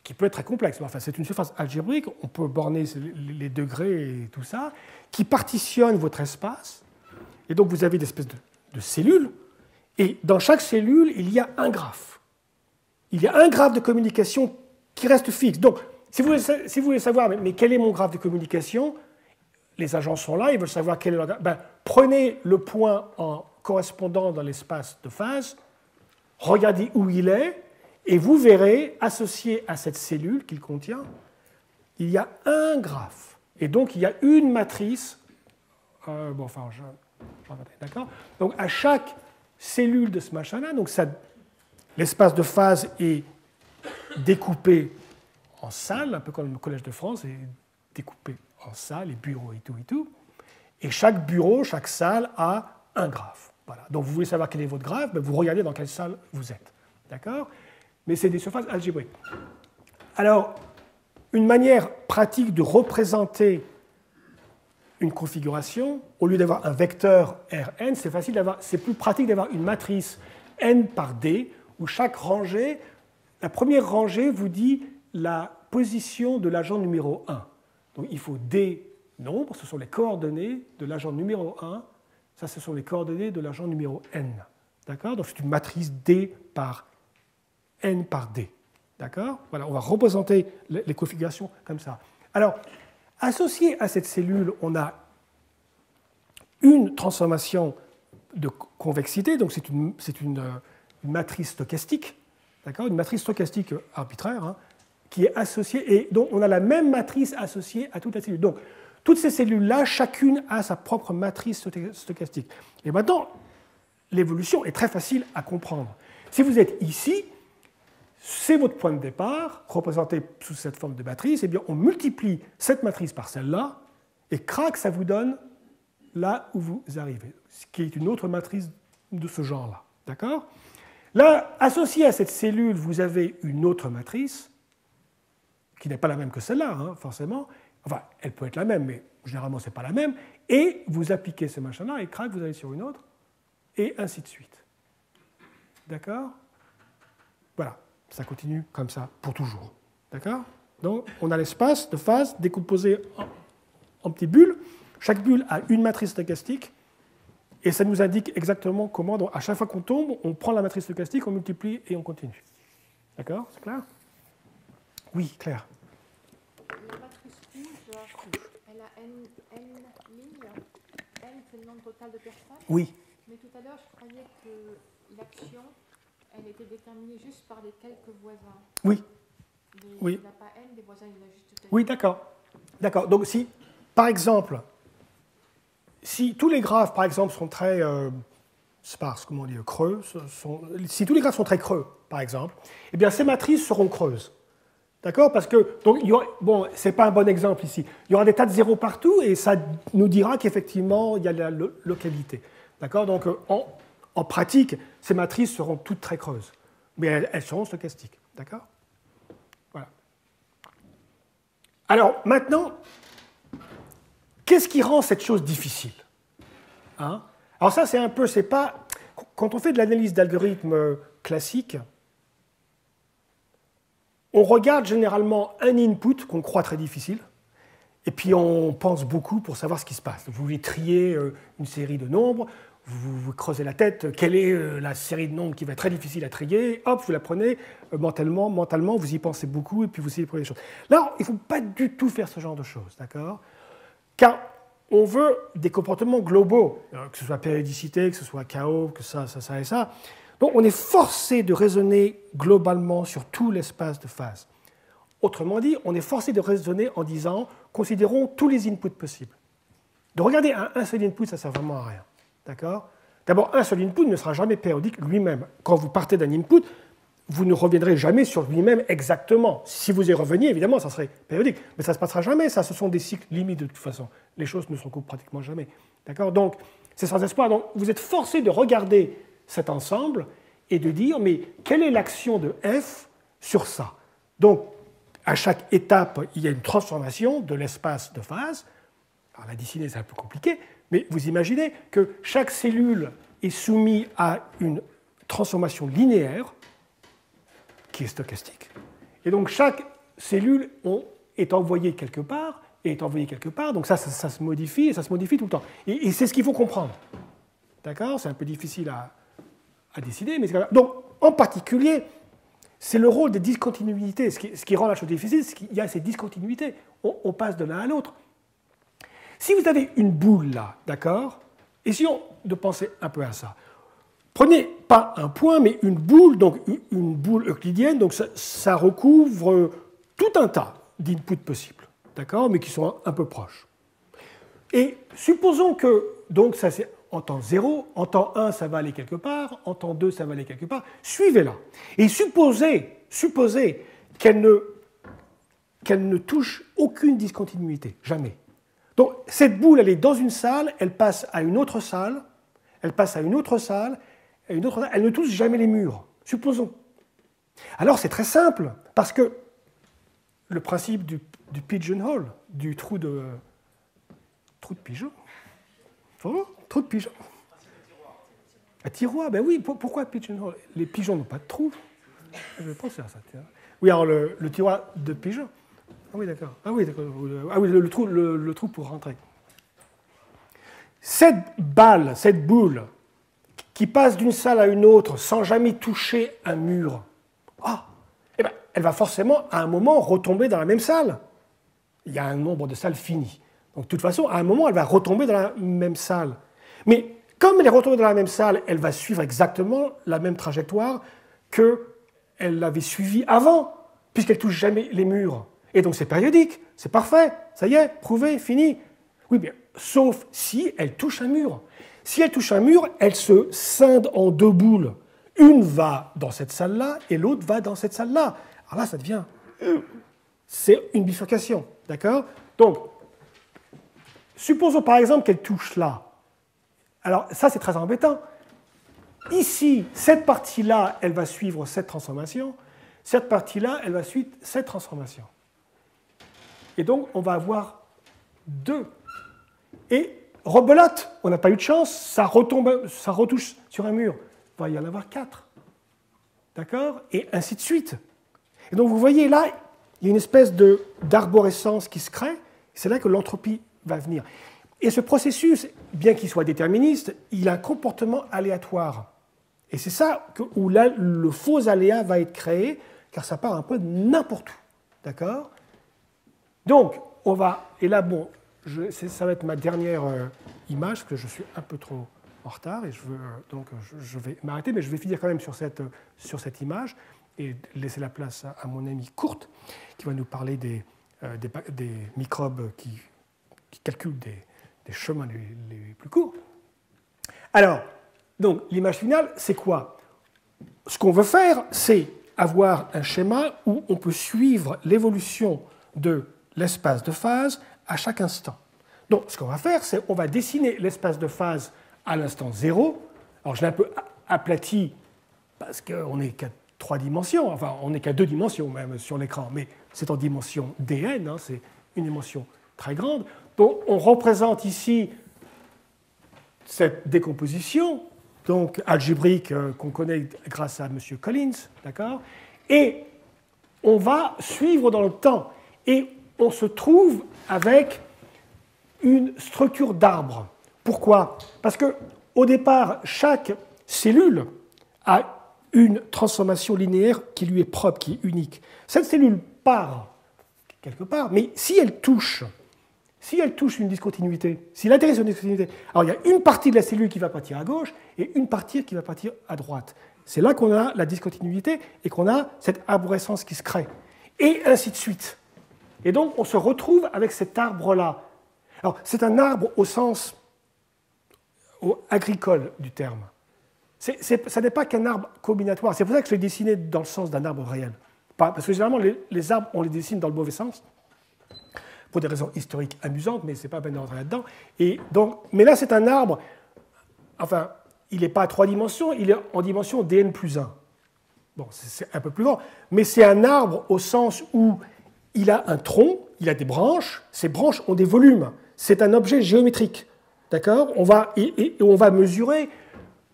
qui peut être très complexe. Enfin, c'est une surface algébrique, on peut borner les degrés et tout ça, qui partitionne votre espace. Et donc, vous avez des espèces de cellules. Et dans chaque cellule, il y a un graphe. Il y a un graphe de communication qui reste fixe. Donc, si vous voulez savoir, mais quel est mon graphe de communication, les agents sont là, ils veulent savoir quel est leur graphe. Prenez le point en correspondant dans l'espace de phase, regardez où il est, et vous verrez, associé à cette cellule qu'il contient, il y a un graphe. Et donc, il y a une matrice. D'accord ? Donc, à chaque cellule de ce machin-là, donc l'espace de phase est découpé en salles, un peu comme le Collège de France est découpé en salles, les bureaux et tout. Et chaque bureau, chaque salle a un graphe. Voilà. Donc, vous voulez savoir quel est votre graphe, vous regardez dans quelle salle vous êtes. D'accord ? Mais c'est des surfaces algébriques. Alors, une manière pratique de représenter une configuration, au lieu d'avoir un vecteur Rn, c'est plus pratique d'avoir une matrice n par d, où chaque rangée, la première rangée vous dit la position de l'agent numéro 1. Donc il faut d nombres, ce sont les coordonnées de l'agent numéro 1, ça ce sont les coordonnées de l'agent numéro n. D'accord? Donc c'est une matrice D par n par D. D'accord? Voilà, on va représenter les configurations comme ça. Alors, associé à cette cellule, on a une transformation de convexité, donc c'est une matrice stochastique, d'accord? Une matrice stochastique arbitraire, hein, qui est associée, et donc on a la même matrice associée à toute la cellule. Donc, toutes ces cellules-là, chacune a sa propre matrice stochastique. Et maintenant, l'évolution est très facile à comprendre. Si vous êtes ici, c'est votre point de départ, représenté sous cette forme de matrice, et bien on multiplie cette matrice par celle-là, et crac, ça vous donne là où vous arrivez, ce qui est une autre matrice de ce genre-là. D'accord? Là, associée à cette cellule, vous avez une autre matrice, qui n'est pas la même que celle-là, hein, forcément. Enfin, elle peut être la même, mais généralement, ce n'est pas la même. Et vous appliquez ce machin-là, et crac, vous allez sur une autre, et ainsi de suite. D'accord? Voilà. Ça continue comme ça pour toujours. D'accord? Donc, on a l'espace de phase décomposé en petites bulles. Chaque bulle a une matrice stochastique. Et ça nous indique exactement comment, donc à chaque fois qu'on tombe, on prend la matrice stochastique, on multiplie et on continue. D'accord? C'est clair? Oui, Claire. La matrice rouge, elle a n lignes. N, c'est le nombre total de personnes. Oui. Mais tout à l'heure, je croyais que l'action, elle était déterminée juste par les quelques voisins. Oui. Il n'a pas n, des voisins, il a juste quelques. Oui, d'accord. D'accord. Donc si, par exemple, si tous les graphes, par exemple, sont très sparses, comment on dit, creux, si tous les graphes sont très creux, par exemple, eh bien ces matrices seront creuses. D'accord? Parce que, donc, bon, ce n'est pas un bon exemple ici. Il y aura des tas de zéros partout et ça nous dira qu'effectivement, il y a la localité. D'accord? Donc, en pratique, ces matrices seront toutes très creuses. Mais elles seront stochastiques. D'accord? Voilà. Alors, maintenant, qu'est-ce qui rend cette chose difficile? Hein? Alors ça, c'est un peu, c'est pas... Quand on fait de l'analyse d'algorithmes classiques, on regarde généralement un input qu'on croit très difficile, et puis on pense beaucoup pour savoir ce qui se passe. Vous voulez trier une série de nombres, vous creusez la tête, quelle est la série de nombres qui va être très difficile à trier, hop, vous la prenez mentalement, vous y pensez beaucoup, et puis vous essayez de trouver des choses. Là, il ne faut pas du tout faire ce genre de choses, d'accord? Car on veut des comportements globaux, que ce soit périodicité, que ce soit chaos, que ça et ça. Donc on est forcé de raisonner globalement sur tout l'espace de phase. Autrement dit, on est forcé de raisonner en disant, considérons tous les inputs possibles. De regarder un seul input, ça ne sert vraiment à rien. D'accord? D'abord, un seul input ne sera jamais périodique lui-même. Quand vous partez d'un input, vous ne reviendrez jamais sur lui-même exactement. Si vous y reveniez, évidemment, ça serait périodique. Mais ça ne se passera jamais, ça, ce sont des cycles limites de toute façon. Les choses ne se recoupent pratiquement jamais. D'accord? Donc, c'est sans espoir. Donc, vous êtes forcé de regarder cet ensemble et de dire, mais quelle est l'action de f sur ça? Donc, à chaque étape, il y a une transformation de l'espace de phase. Alors, la dessiner, c'est un peu compliqué, mais vous imaginez que chaque cellule est soumise à une transformation linéaire qui est stochastique. Et donc, chaque cellule est envoyée quelque part, et est envoyée quelque part. Donc, ça se modifie, et ça se modifie tout le temps. Et c'est ce qu'il faut comprendre. D'accord? C'est un peu difficile à décider, mais c'est comme ça. Donc, en particulier, c'est le rôle des discontinuités. Ce qui rend la chose difficile, c'est qu'il y a ces discontinuités. On passe de l'un à l'autre. Si vous avez une boule là, d'accord? Essayons de penser un peu à ça. Prenez pas un point, mais une boule, donc une boule euclidienne, donc ça recouvre tout un tas d'inputs possibles, d'accord? Mais qui sont un peu proches. Et supposons que, donc ça c'est en temps 0, en temps 1 ça va aller quelque part, en temps 2 ça va aller quelque part, suivez-la. Et supposez qu'elle ne touche aucune discontinuité, jamais. Donc cette boule, elle est dans une salle, elle passe à une autre salle, elle passe à une autre salle, elle ne touche jamais les murs, supposons. Alors c'est très simple, parce que le principe du pigeonhole, du trou de pigeon, trou de pigeon. Un tiroir, ben oui, pourquoi pigeonhole? Les pigeons n'ont pas de trou. Je vais penser à ça. Tiens. Oui, alors le tiroir de pigeon. Ah oui, d'accord. Ah oui, d'accord. Ah oui, le trou pour rentrer. Cette balle, cette boule, qui passe d'une salle à une autre sans jamais toucher un mur, eh ben, elle va forcément, à un moment, retomber dans la même salle. Il y a un nombre de salles fini. Donc, de toute façon, à un moment, elle va retomber dans la même salle. Mais comme elle est retombée dans la même salle, elle va suivre exactement la même trajectoire qu'elle l'avait suivie avant, puisqu'elle ne touche jamais les murs. Et donc, c'est périodique, c'est parfait, ça y est, prouvé, fini. Oui, bien, sauf si elle touche un mur. Si elle touche un mur, elle se scinde en deux boules. Une va dans cette salle-là et l'autre va dans cette salle-là. Alors là, ça devient... C'est une bifurcation, d'accord? Donc, supposons par exemple qu'elle touche là. Alors ça, c'est très embêtant. Ici, cette partie-là, elle va suivre cette transformation. Cette partie-là, elle va suivre cette transformation. Et donc, on va avoir 2. Et rebelote, on n'a pas eu de chance, ça retouche sur un mur. Il va y en avoir 4. D'accord? Et ainsi de suite. Et donc, vous voyez là, il y a une espèce d'arborescence qui se crée. C'est là que l'entropie va venir. Et ce processus, bien qu'il soit déterministe, il a un comportement aléatoire. Et c'est ça où là, le faux aléa va être créé, car ça part un peu de n'importe où. D'accord? Donc, on va... Et là, bon, ça va être ma dernière image, parce que je suis un peu trop en retard, et je vais m'arrêter, mais je vais finir quand même sur cette image, et laisser la place à mon ami Kurt, qui va nous parler des microbes qui calculent des chemins les plus courts. Alors, donc, l'image finale, c'est quoi? Ce qu'on veut faire, c'est avoir un schéma où on peut suivre l'évolution de l'espace de phase à chaque instant. Donc, ce qu'on va faire, c'est qu'on va dessiner l'espace de phase à l'instant 0. Alors, je l'ai un peu aplati parce qu'on n'est qu'à 3 dimensions, enfin, on n'est qu'à 2 dimensions même sur l'écran, mais c'est en dimension dn, hein, c'est une dimension très grande. Donc, on représente ici cette décomposition, donc algébrique qu'on connaît grâce à M. Collins, d'accord? Et on va suivre dans le temps. Et on se trouve avec une structure d'arbre. Pourquoi? Parce qu'au départ, chaque cellule a une transformation linéaire qui lui est propre, qui est unique. Cette cellule part quelque part, mais si elle touche une discontinuité, si elle atterrit sur une discontinuité, alors il y a une partie de la cellule qui va partir à gauche et une partie qui va partir à droite. C'est là qu'on a la discontinuité et qu'on a cette arborescence qui se crée. Et ainsi de suite. Et donc, on se retrouve avec cet arbre-là. Alors, c'est un arbre au sens agricole du terme. Ça n'est pas qu'un arbre combinatoire. C'est pour ça que je l'ai dessiné dans le sens d'un arbre réel. Parce que généralement, les arbres, on les dessine dans le mauvais sens, pour des raisons historiques amusantes, mais ce n'est pas bien d'entrer là-dedans. Mais là, c'est un arbre, enfin, il n'est pas à 3 dimensions, il est en dimension dn plus 1. Bon, c'est un peu plus grand, mais c'est un arbre au sens où il a un tronc, il a des branches, ces branches ont des volumes. C'est un objet géométrique, d'accord? On va mesurer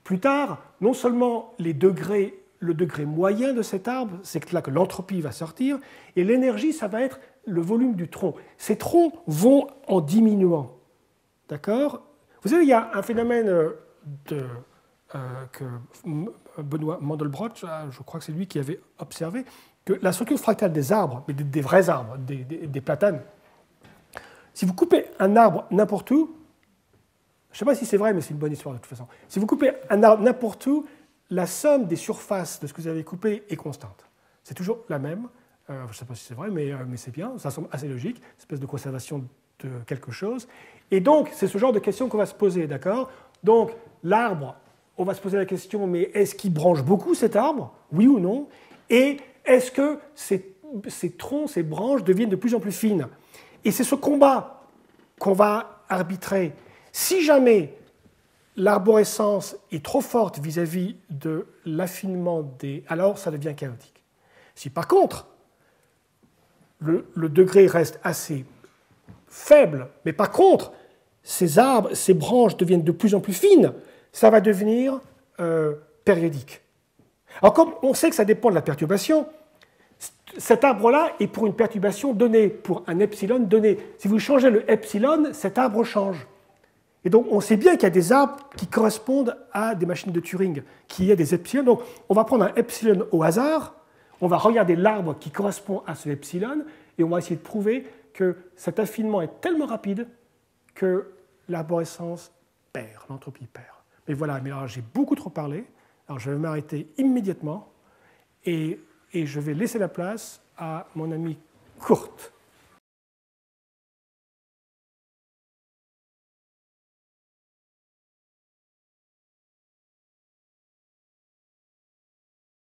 plus tard non seulement le degré moyen de cet arbre, c'est là que l'entropie va sortir, et l'énergie, ça va être le volume du tronc. Ces troncs vont en diminuant, d'accord? Vous savez, il y a un phénomène que Benoît Mandelbrot, je crois que c'est lui qui avait observé, que la structure fractale des arbres, mais des vrais arbres, des platanes, si vous coupez un arbre n'importe où, je ne sais pas si c'est vrai, mais c'est une bonne histoire de toute façon, si vous coupez un arbre n'importe où, la somme des surfaces de ce que vous avez coupé est constante. C'est toujours la même. Je ne sais pas si c'est vrai, mais c'est bien, ça semble assez logique, une espèce de conservation de quelque chose. Et donc, c'est ce genre de questions qu'on va se poser, d'accord? Donc, l'arbre, on va se poser la question, mais est-ce qu'il branche beaucoup cet arbre? Oui ou non? Et est-ce que ces troncs, ces branches deviennent de plus en plus fines? Et c'est ce combat qu'on va arbitrer. Si jamais l'arborescence est trop forte vis-à-vis de l'affinement alors ça devient chaotique. Si par contre, le degré reste assez faible, mais par contre, ces arbres, ces branches deviennent de plus en plus fines, ça va devenir périodique. Alors comme on sait que ça dépend de la perturbation, cet arbre-là est pour une perturbation donnée, pour un epsilon donné. Si vous changez le epsilon, cet arbre change. Et donc, on sait bien qu'il y a des arbres qui correspondent à des machines de Turing, qu'il y a des epsilons. Donc, on va prendre un epsilon au hasard, on va regarder l'arbre qui correspond à ce epsilon, et on va essayer de prouver que cet affinement est tellement rapide que l'arborescence perd, l'entropie perd. Mais voilà, mais alors j'ai beaucoup trop parlé, alors je vais m'arrêter immédiatement, et je vais laisser la place à mon ami Kurt.